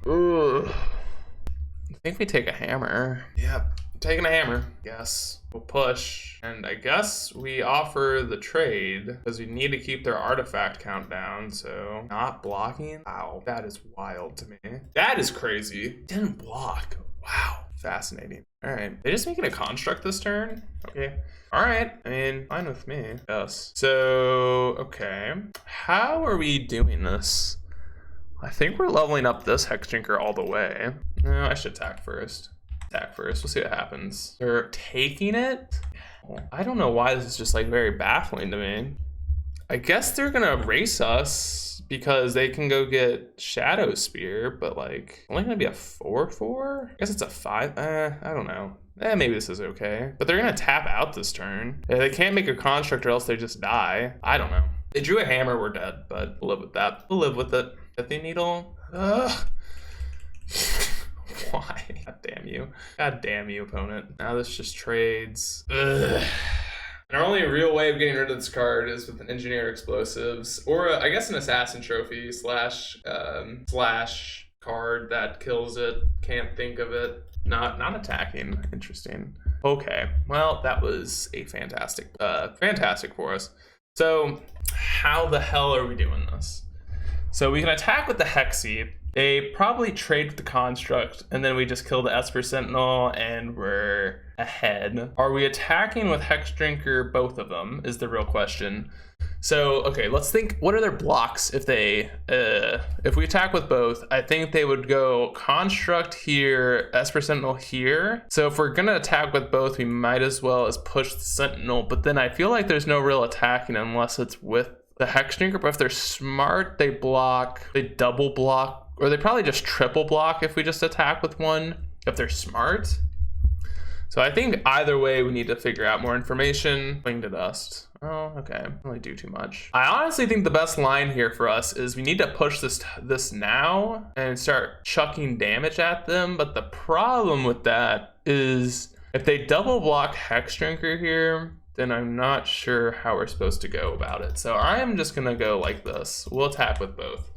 Ugh. I think we take a hammer. Yep, taking a hammer. Yes. We'll push, and I guess we offer the trade because we need to keep their artifact count down. So not blocking. Wow, that is wild to me. That is crazy. Didn't block. Wow, fascinating. All right, they just making a construct this turn. Okay. All right, I mean, fine with me. Yes. So okay, how are we doing this? I think we're leveling up this Hexdrinker all the way. No, I should attack first. Attack first. We'll see what happens. They're taking it. I don't know why this is just like very baffling to me. I guess they're gonna race us because they can go get Shadow Spear, but like only gonna be a 4/4. I guess it's a 5. I don't know. Maybe this is okay. But they're gonna tap out this turn. They can't make a construct or else they just die. I don't know. They drew a hammer, we're dead, but we'll live with that. We'll live with it. Pithing Needle. Ugh. Why? God damn you. God damn you, opponent. Now this just trades. Ugh. And our only real way of getting rid of this card is with an Engineer Explosives, or I guess an Assassin Trophy slash card that kills it. Can't think of it. Not attacking. Interesting. Okay. Well, that was a fantastic for us. So how the hell are we doing this? So we can attack with the Hexy. They probably trade with the Construct, and then we just kill the Esper Sentinel, and we're ahead. Are we attacking with Hex Drinker, both of them, is the real question. So, okay, let's think, what are their blocks if they, if we attack with both? I think they would go Construct here, Esper Sentinel here. So if we're gonna attack with both, we might as well as push the Sentinel, but then I feel like there's no real attacking unless it's with the Hex Drinker, but if they're smart, they block, they double block, or they probably just triple block if we just attack with one, if they're smart. So I think either way, we need to figure out more information. Cling to Dust. Oh, okay. Don't really do too much. I honestly think the best line here for us is we need to push this now and start chucking damage at them. But the problem with that is if they double block Hex Drinker here, then I'm not sure how we're supposed to go about it. So I am just gonna go like this. We'll attack with both.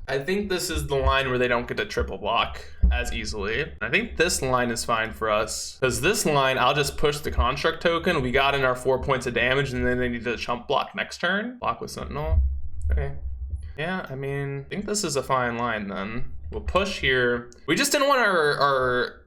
I think this is the line where they don't get to triple block as easily. I think this line is fine for us, because this line, I'll just push the Construct token. We got in our 4 points of damage, and then they need to chump block next turn. Block with Sentinel. Okay. Yeah, I mean, I think this is a fine line then. We'll push here. We just didn't want our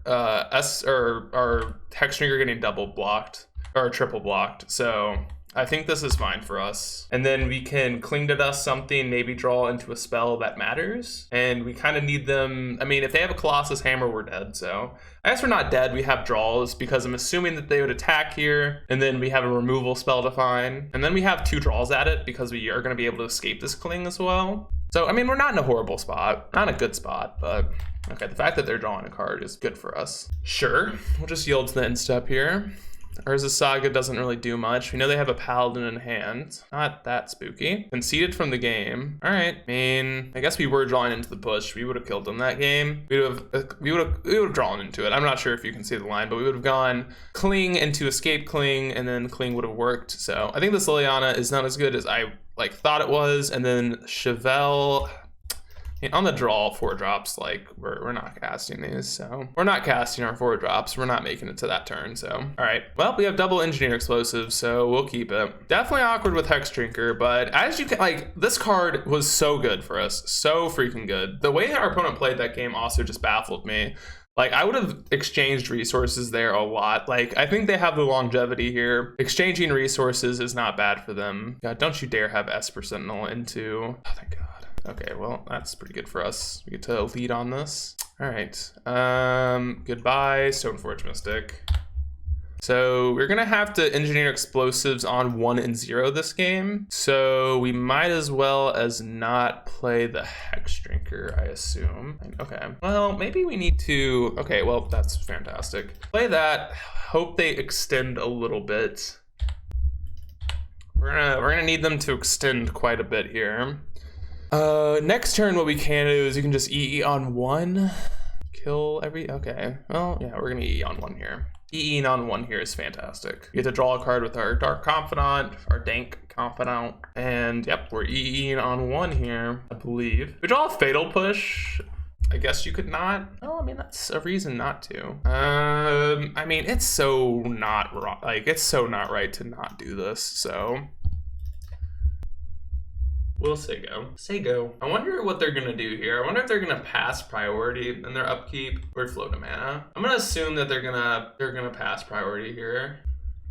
Hex Drinker getting double blocked or triple blocked. So I think this is fine for us. And then we can Cling to Dust something, maybe draw into a spell that matters. And we kind of need them. I mean, if they have a Colossus Hammer, we're dead. So I guess we're not dead. We have draws because I'm assuming that they would attack here. And then we have a removal spell define. And then we have 2 draws at it because we are going to be able to escape this Cling as well. So, I mean, we're not in a horrible spot. Not a good spot, but okay, the fact that they're drawing a card is good for us. Sure, we'll just yield to the end step here. Urza Saga doesn't really do much. We know they have a Paladin in hand. Not that spooky. Conceded from the game. All right. I mean, I guess we were drawing into the push. We would have killed them that game. We would have drawn into it. I'm not sure if you can see the line, but we would have gone Cling into Escape Cling, and then Cling would have worked. So I think this Liliana is not as good as I thought it was. And then Chevelle, on the draw 4 drops, like we're not casting these, so we're not casting our 4 drops. We're not making it to that turn. So all right, well, we have double Engineer Explosives, so we'll keep it. Definitely awkward with Hex Drinker, but as you can, this card was so good for us, so freaking good. The way our opponent played that game also just baffled me. I would have exchanged resources there a lot. I think they have the longevity here. Exchanging resources is not bad for them. God, don't you dare have Esper Sentinel into, oh thank God. Okay, well, that's pretty good for us. We get to lead on this. All right. Goodbye, Stoneforge Mystic. So we're gonna have to Engineer Explosives on 1 and 0 this game. So we might as well as not play the Hex Drinker, I assume. Okay, well, maybe we need to, okay, well, that's fantastic. Play that, hope they extend a little bit. We're gonna need them to extend quite a bit here. Next turn, what we can do is you can just EE on 1, kill every, okay. Well, yeah, we're gonna EE on 1 here. EEing on 1 here is fantastic. We get to draw a card with our Dark Confidant, our Dank Confidant, and yep, we're EEing on 1 here, I believe. We draw a Fatal Push. I guess you could not. Oh, I mean, that's a reason not to. I mean, it's so not it's so not right to not do this, so. We'll say go. Say go. I wonder what they're gonna do here. I wonder if they're gonna pass priority in their upkeep or float a mana. I'm gonna assume that they're gonna pass priority here.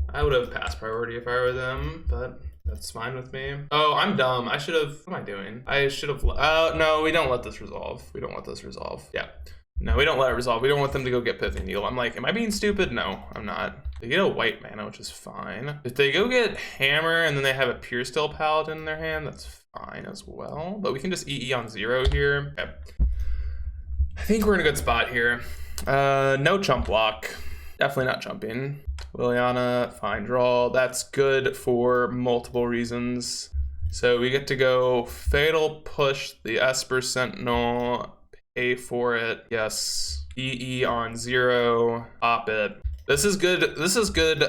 I would have passed priority if I were them, but that's fine with me. Oh, I'm dumb. I should have, what am I doing? I should have, no, we don't let this resolve. We don't let this resolve. Yeah. No, we don't let it resolve. We don't want them to go get Pithing Needle. I'm like, am I being stupid? No, I'm not. They get a white mana, which is fine. If they go get Hammer and then they have a Pure Steel Paladin in their hand, that's fine as well. But we can just EE on 0 here. Okay. I think we're in a good spot here. No chump block. Definitely not jumping. Liliana, fine draw. That's good for multiple reasons. So we get to go Fatal Push the Esper Sentinel, pay for it. Yes. EE on 0, pop it. This is good. This is good.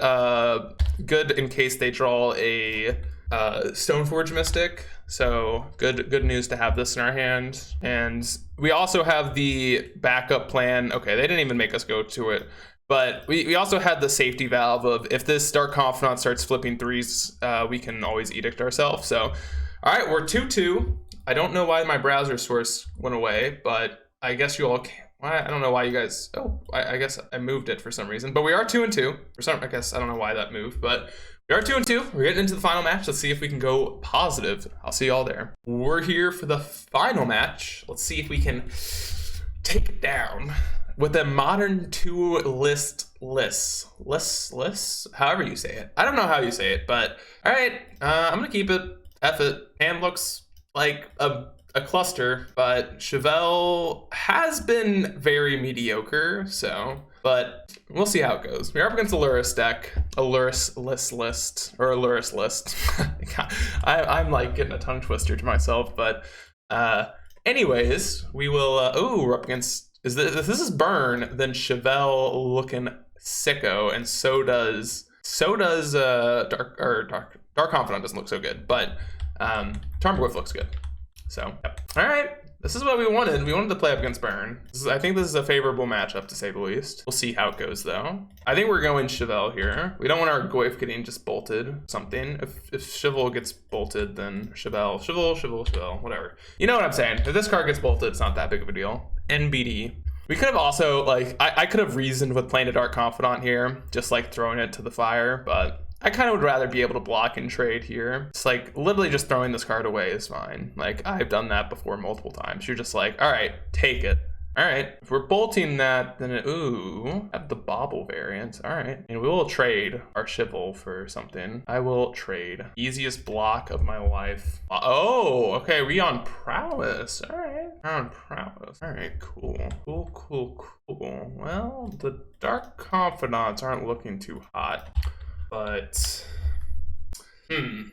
Good in case they draw a Stoneforge Mystic. So good news to have this in our hand. And we also have the backup plan. Okay, they didn't even make us go to it. But we also had the safety valve of if this Dark Confidant starts flipping 3s, we can always Edict ourselves. So, all right, we're 2-2. I don't know why my browser source went away, but I guess you all can. I don't know why you guys. Oh, I guess I moved it for some reason. But we are 2-2. For some, I guess I don't know why that moved, but we are 2-2. We're getting into the final match. Let's see if we can go positive. I'll see y'all there. We're here for the final match. Let's see if we can take it down with a modern 2 list, however you say it. I don't know how you say it, but all right, I'm gonna keep it. F it. Hand looks like a cluster, but Chevelle has been very mediocre, so, but we'll see how it goes. We're up against a Lurrus deck, a Lurrus list, or a Lurrus list. I'm like getting a tongue twister to myself, but anyways, we will, we're up against, if this is Burn, then Chevelle looking sicko, and so does Dark Confidant doesn't look so good, but Tarmogoyf looks good. So, yep. All right, this is what we wanted. We wanted to play up against Burn. I think this is a favorable matchup, to say the least. We'll see how it goes, though. I think we're going Chevelle here. We don't want our Goyf getting just bolted something. If Chevelle gets bolted, then Chevelle, whatever. You know what I'm saying. If this card gets bolted, it's not that big of a deal. NBD. We could have also, like, I could have reasoned with playing a Dark Confidant here, just like throwing it to the fire, but I kind of would rather be able to block and trade here. It's like literally just throwing this card away is fine. Like I've done that before multiple times. You're just like, all right, take it. All right, if we're bolting that, then ooh, have the Bobble variant. All right, and we will trade our Chevelle for something. I will trade. Easiest block of my life. Oh, okay, we on Prowess. All right, we're on Prowess. All right, cool. Well, the Dark Confidants aren't looking too hot. But,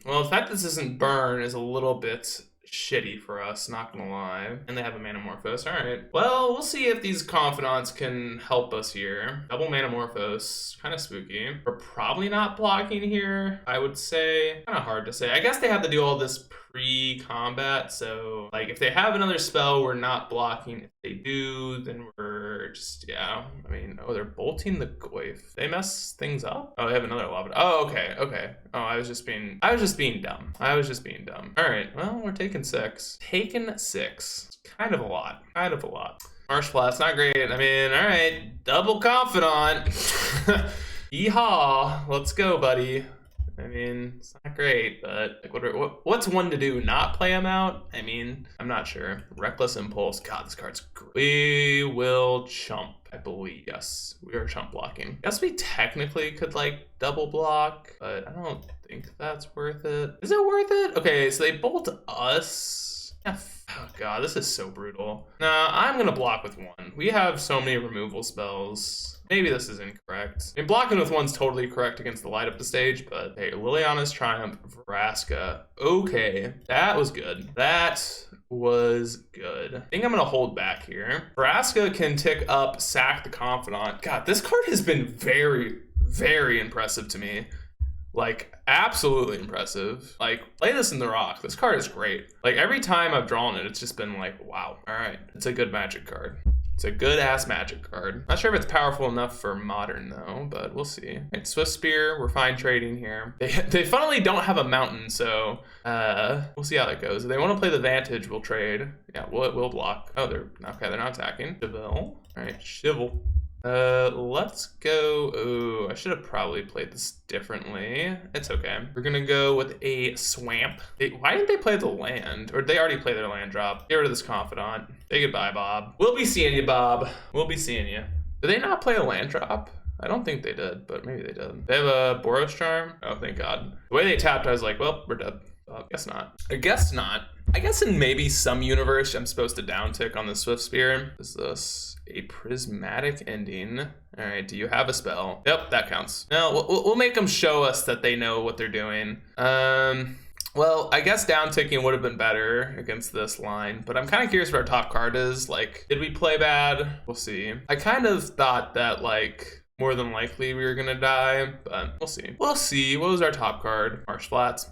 well, the fact that this isn't Burn is a little bit shitty for us, not gonna lie. And they have a Manamorphose, all right. Well, we'll see if these Confidants can help us here. Double Manamorphose, kind of spooky. We're probably not blocking here, I would say. Kind of hard to say. I guess they have to do all this pre-combat, so like if they have another spell, we're not blocking. If they do, then we're just, yeah, I mean, oh, they're bolting the Goyf. They mess things up. Oh, they have another lava. Oh, okay. Oh, I was just being dumb. All right, well, we're taking 6. Taking 6. Kind of a lot. Marshblast, not great. I mean, all right, Double Confidant. Yeehaw, let's go, buddy. I mean, it's not great, but like, what's one to do? Not play him out? I mean, I'm not sure. Reckless Impulse. God, this card's great. We will chump, I believe. Yes, we are chump blocking. Guess we technically could like double block, but I don't think that's worth it. Is it worth it? Okay, so they bolt us. Oh god, this is so brutal. Nah, I'm gonna block with 1. We have so many removal spells. Maybe this is incorrect. I mean, blocking with 1's totally correct against the light up the stage, but hey, Liliana's Triumph, Vraska. Okay, that was good. I think I'm gonna hold back here. Vraska can tick up, sack the Confidant. God, this card has been very, very impressive to me. Like, absolutely impressive. Like, play this in the rock. This card is great. Like, every time I've drawn it, it's just been like, wow. All right, it's a good Magic card. It's a good-ass Magic card. Not sure if it's powerful enough for Modern, though, but we'll see. Right, Swift Spear, we're fine trading here. They funnily don't have a mountain, so we'll see how that goes. If they want to play the Vantage, we'll trade. Yeah, we'll block. Oh, they're not attacking. Chevelle. All right, Chevelle. Let's go. Oh, I should have probably played this differently. It's okay. We're gonna go with a swamp. Why didn't they play the land? Or did they already play their land drop? Get rid of this confidant. Say goodbye, Bob. We'll be seeing you, Bob. We'll be seeing you. Did they not play a land drop? I don't think they did, but maybe they did. They have a Boros Charm? Oh, thank God. The way they tapped, I was like, well, we're dead. I guess not. I guess not. I guess in maybe some universe, I'm supposed to downtick on the Swift Spear. Is this a prismatic ending? All right, do you have a spell? Yep, that counts. No, we'll make them show us that they know what they're doing. Well, I guess downticking would have been better against this line, but I'm kind of curious what our top card is. Like, did we play bad? We'll see. I kind of thought that, like, more than likely we were gonna die, but we'll see. We'll see. What was our top card? Marsh Flats.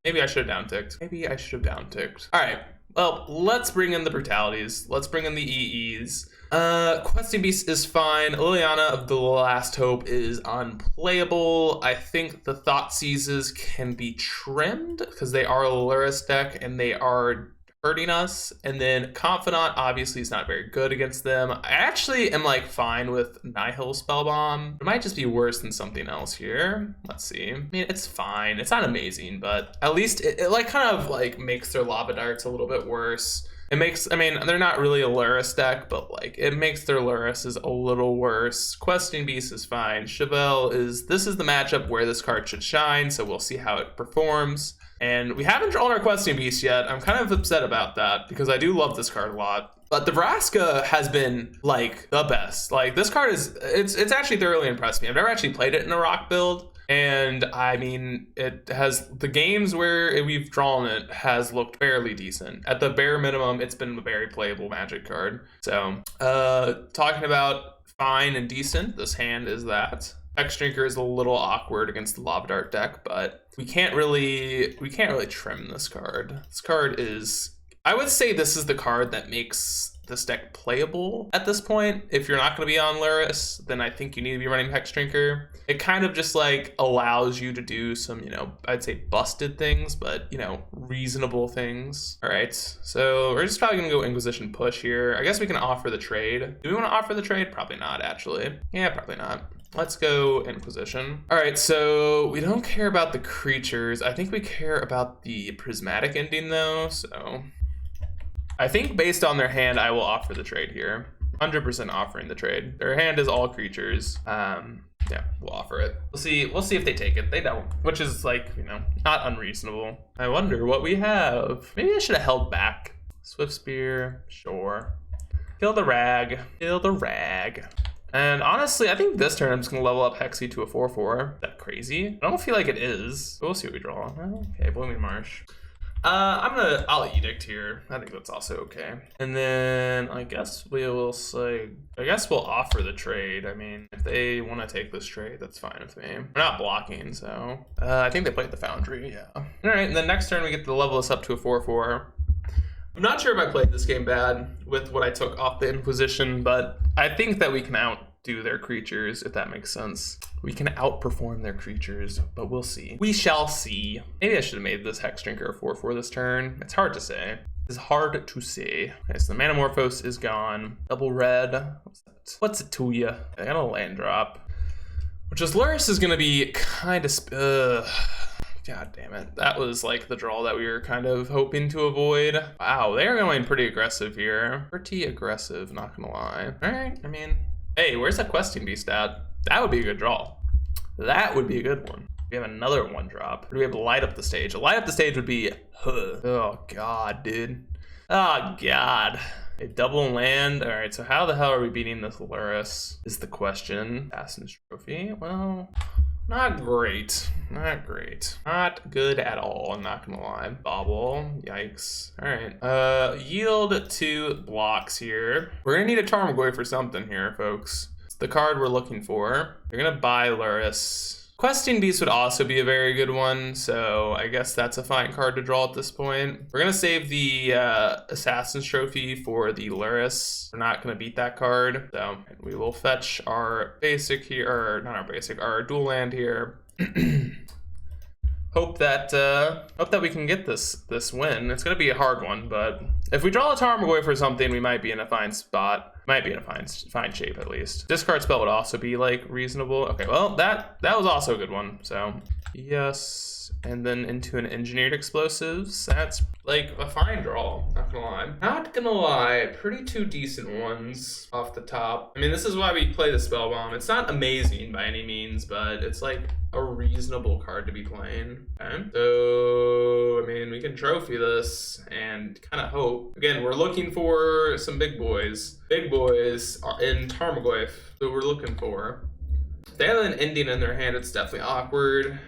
Maybe I should have downticked. Maybe I should have downticked. All right. Well, let's bring in the brutalities. Let's bring in the EEs. Questing Beast is fine. Liliana of the Last Hope is unplayable. I think the Thoughtseizes can be trimmed because they are a Luris deck and they are hurting us. And then Confidant obviously is not very good against them. I actually am like fine with Nihil Spellbomb. It might just be worse than something else here. Let's see. I mean, it's fine. It's not amazing, but at least it like kind of like makes their Lava Darts a little bit worse. It makes, I mean, they're not really a Luris deck, but like it makes their Lurises a little worse. Questing Beast is fine. Chevelle is, this is the matchup where this card should shine, so we'll see how it performs. And we haven't drawn our Questing Beast yet. I'm kind of upset about that because I do love this card a lot. But the Vraska has been like the best. Like this card is, it's actually thoroughly impressed me. I've never actually played it in a rock build. And I mean, it has, the games where we've drawn it has looked fairly decent. At the bare minimum, it's been a very playable Magic card. So talking about fine and decent, this hand is that. Hex Drinker is a little awkward against the Lava Dart deck, but we can't really trim this card. This card is, I would say this is the card that makes this deck playable at this point. If you're not going to be on Luris, then I think you need to be running Hex Drinker. It kind of just like allows you to do some, you know, I'd say busted things, but you know, reasonable things. All right, so we're just probably gonna go Inquisition push here. I guess we can offer the trade. Do we want to offer the trade? Probably not, actually. Yeah, probably not. Let's go Inquisition. All right, so we don't care about the creatures. I think we care about the prismatic ending though, so I think based on their hand, I will offer the trade here. 100% offering the trade. Their hand is all creatures. Yeah, we'll offer it. We'll see if they take it. They don't, which is like, you know, not unreasonable. I wonder what we have. Maybe I should have held back. Swift Spear, sure. Kill the rag. Kill the rag. And honestly, I think this turn I'm just gonna level up Hexy to a 4/4. Is that crazy? I don't feel like it is. But we'll see what we draw. Okay, Blooming Marsh. I'll Edict here. I think that's also okay. And then I guess we'll offer the trade. I mean, if they want to take this trade, that's fine with me. We're not blocking, so I think they played the Foundry, yeah. All right, and then next turn we get to level this up to a 4/4. I'm not sure if I played this game bad with what I took off the Inquisition, but I think that we can outdo their creatures, if that makes sense. We can outperform their creatures, but we'll see. We shall see. Maybe I should have made this Hex Drinker a 4/4 this turn. It's hard to say. It's hard to say. Okay, so the Manamorphose is gone. Double red. What's it to you? I got a land drop. Which is Luris is gonna be kind of God damn it. That was like the draw that we were kind of hoping to avoid. Wow, they are going pretty aggressive here. Pretty aggressive, not gonna lie. All right, I mean, hey, where's that Questing Beast at? That would be a good draw. That would be a good one. We have another 1-drop. Or do we have Light Up the Stage? A Light Up the Stage would be, oh God, dude. Oh God. A double land. All right, so how the hell are we beating this Luris is the question. Assassin's Trophy, well, not great. Not great. Not good at all, I'm not gonna lie. Bobble, yikes. All right, yield 2 blocks here. We're gonna need a Tarmogoyf for something here, folks. It's the card we're looking for. You're gonna buy Luris. Questing Beast would also be a very good one, so I guess that's a fine card to draw at this point. We're gonna save the Assassin's Trophy for the Luris. We're not gonna beat that card, so we will fetch our basic here, or not our basic, our dual land here. Hope that we can get this win. It's gonna be a hard one, but if we draw a Tarmogoyf for something, we might be in a fine spot. Might be in a fine shape at least. Discard spell would also be like reasonable. Okay, well that was also a good one. So yes, and then into an engineered explosives. That's like a fine draw. Not gonna lie. Pretty two decent ones off the top. I mean, this is why we play the spell bomb. It's not amazing by any means, but it's like a reasonable card to be playing. Okay, so I mean, we can trophy this and kind of hope. Again, we're looking for some big boys. Big boys are in Tarmogoyf, so we're looking for. If they have an ending in their hand, it's definitely awkward.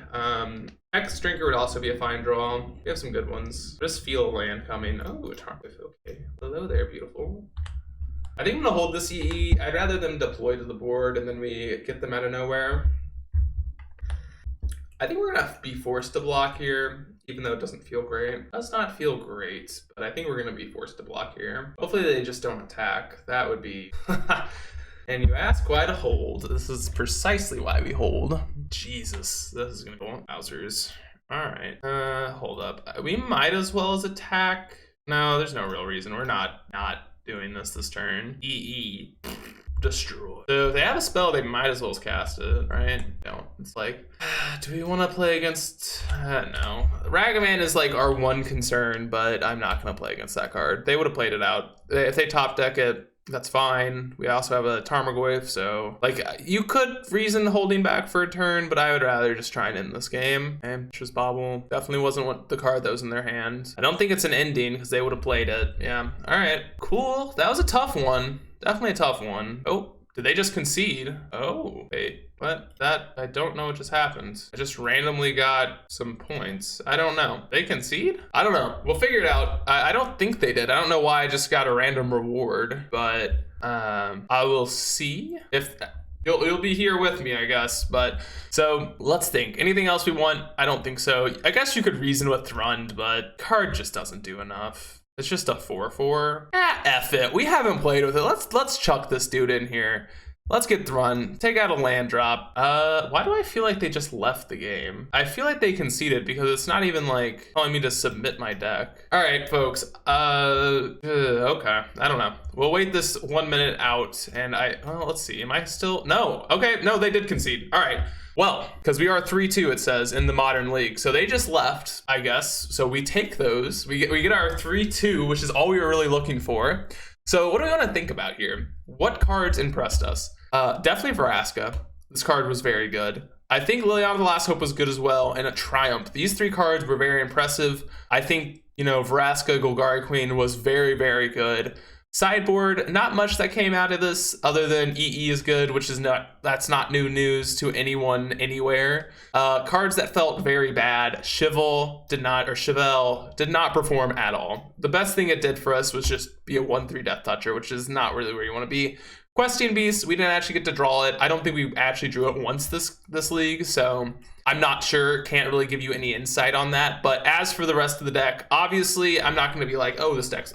X Drinker would also be a fine draw. We have some good ones. Just feel a land coming. Oh, a Tarmogoyf, okay. Hello there, beautiful. I think I'm gonna hold this EE. I'd rather them deploy to the board and then we get them out of nowhere. I think we're gonna be forced to block here, even though it doesn't feel great. It does not feel great, but I think we're gonna be forced to block here. Hopefully they just don't attack. That would be... And you ask why to hold. This is precisely why we hold. Jesus, this is gonna go on Bowser's. All right, hold up. We might as well as attack. No, there's no real reason. We're not doing this turn. EE. Destroy. So if they have a spell, they might as well as cast it, right? Don't. It's like, do we want to play against? No. Ragavan is like our one concern, but I'm not going to play against that card. They would have played it out. If they top deck it, that's fine. We also have a Tarmogoyf, so like you could reason holding back for a turn, but I would rather just try and end this game. And just Bobble definitely wasn't the card that was in their hand. I don't think it's an ending because they would have played it. Yeah. All right. Cool. That was a tough one. Definitely a tough one. Oh, did they just concede? Oh, wait, what? That, I don't know what just happened. I just randomly got some points. I don't know. They concede? I don't know. We'll figure it out. I don't think they did. I don't know why I just got a random reward, but I will see if... You'll be here with me, I guess. But so let's think. Anything else we want? I don't think so. I guess you could reason with Thrund, but card just doesn't do enough. It's just a 4/4. F it. We haven't played with it. Let's chuck this dude in here. Let's get Thrun. Take out a land drop. Why do I feel like they just left the game? I feel like they conceded because it's not even like telling me to submit my deck. All right, folks. Okay. I don't know. We'll wait this 1 minute out and well, let's see. Am I still? No. Okay. No, they did concede. All right. Well, because we are 3-2, it says, in the Modern League. So they just left, I guess. So we take those. We get our 3-2, which is all we were really looking for. So what do we want to think about here? What cards impressed us? Definitely Vraska. This card was very good. I think Liliana the Last Hope was good as well, and a Triumph. These three cards were very impressive. I think, Vraska Golgari Queen was very, very good. Sideboard, not much that came out of this other than EE is good, which is that's not new news to anyone anywhere. Cards that felt very bad. Chevelle did not perform at all. The best thing it did for us was just be a 1/3 Death Toucher, which is not really where you want to be. Questing Beast, we didn't actually get to draw it. I don't think we actually drew it once this league, so I'm not sure, can't really give you any insight on that. But as for the rest of the deck, obviously I'm not going to be like, oh, this deck's,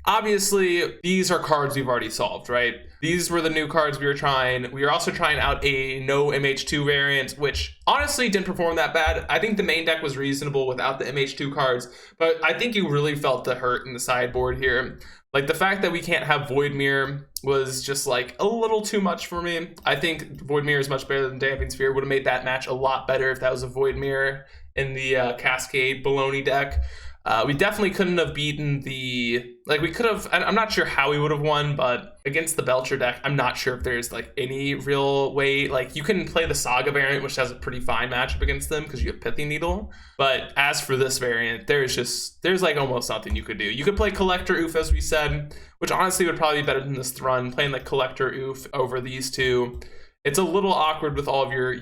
obviously, these are cards we've already solved, right? These were the new cards we were trying. We were also trying out a no MH2 variant, which honestly didn't perform that bad. I think the main deck was reasonable without the MH2 cards, but I think you really felt the hurt in the sideboard here. Like, the fact that we can't have Voidmere was just, like, a little too much for me. I think Voidmere is much better than Damping Sphere. Would have made that match a lot better if that was a Voidmere in the Cascade Baloney deck. We definitely couldn't have beaten we could have, I'm not sure how we would have won, but against the Belcher deck, I'm not sure if there's like any real way, like you can play the Saga variant, which has a pretty fine matchup against them because you have Pithy Needle. But as for this variant, there's like almost nothing you could do. You could play Collector Oof, as we said, which honestly would probably be better than this Thrun, playing like Collector Oof over these two. It's a little awkward with all of your,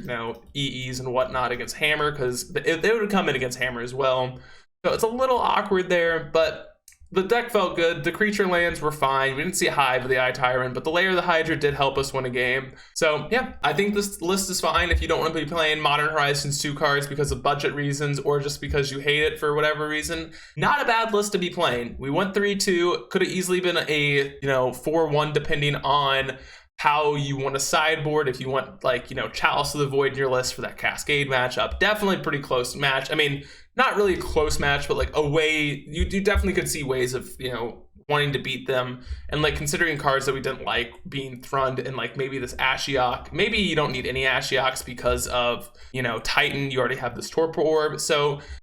EEs and whatnot against Hammer because they would come in against Hammer as well. So it's a little awkward there, but the deck felt good. The creature lands were fine. We didn't see Hive of the Eye Tyrant, but the Lair of the Hydra did help us win a game. So yeah, I think this list is fine if you don't want to be playing Modern Horizons 2 cards because of budget reasons or just because you hate it for whatever reason. Not a bad list to be playing. We went 3-2. Could have easily been a 4-1 depending on how you want to sideboard. If you want Chalice of the Void in your list for that Cascade matchup, definitely pretty close match. Not really a close match, but like a way you definitely could see ways of wanting to beat them, and like considering cards that we didn't like being Thrund, and like maybe this Ashiok. Maybe you don't need any Ashioks because of, you know, Titan. You already have this Torpor Orb. So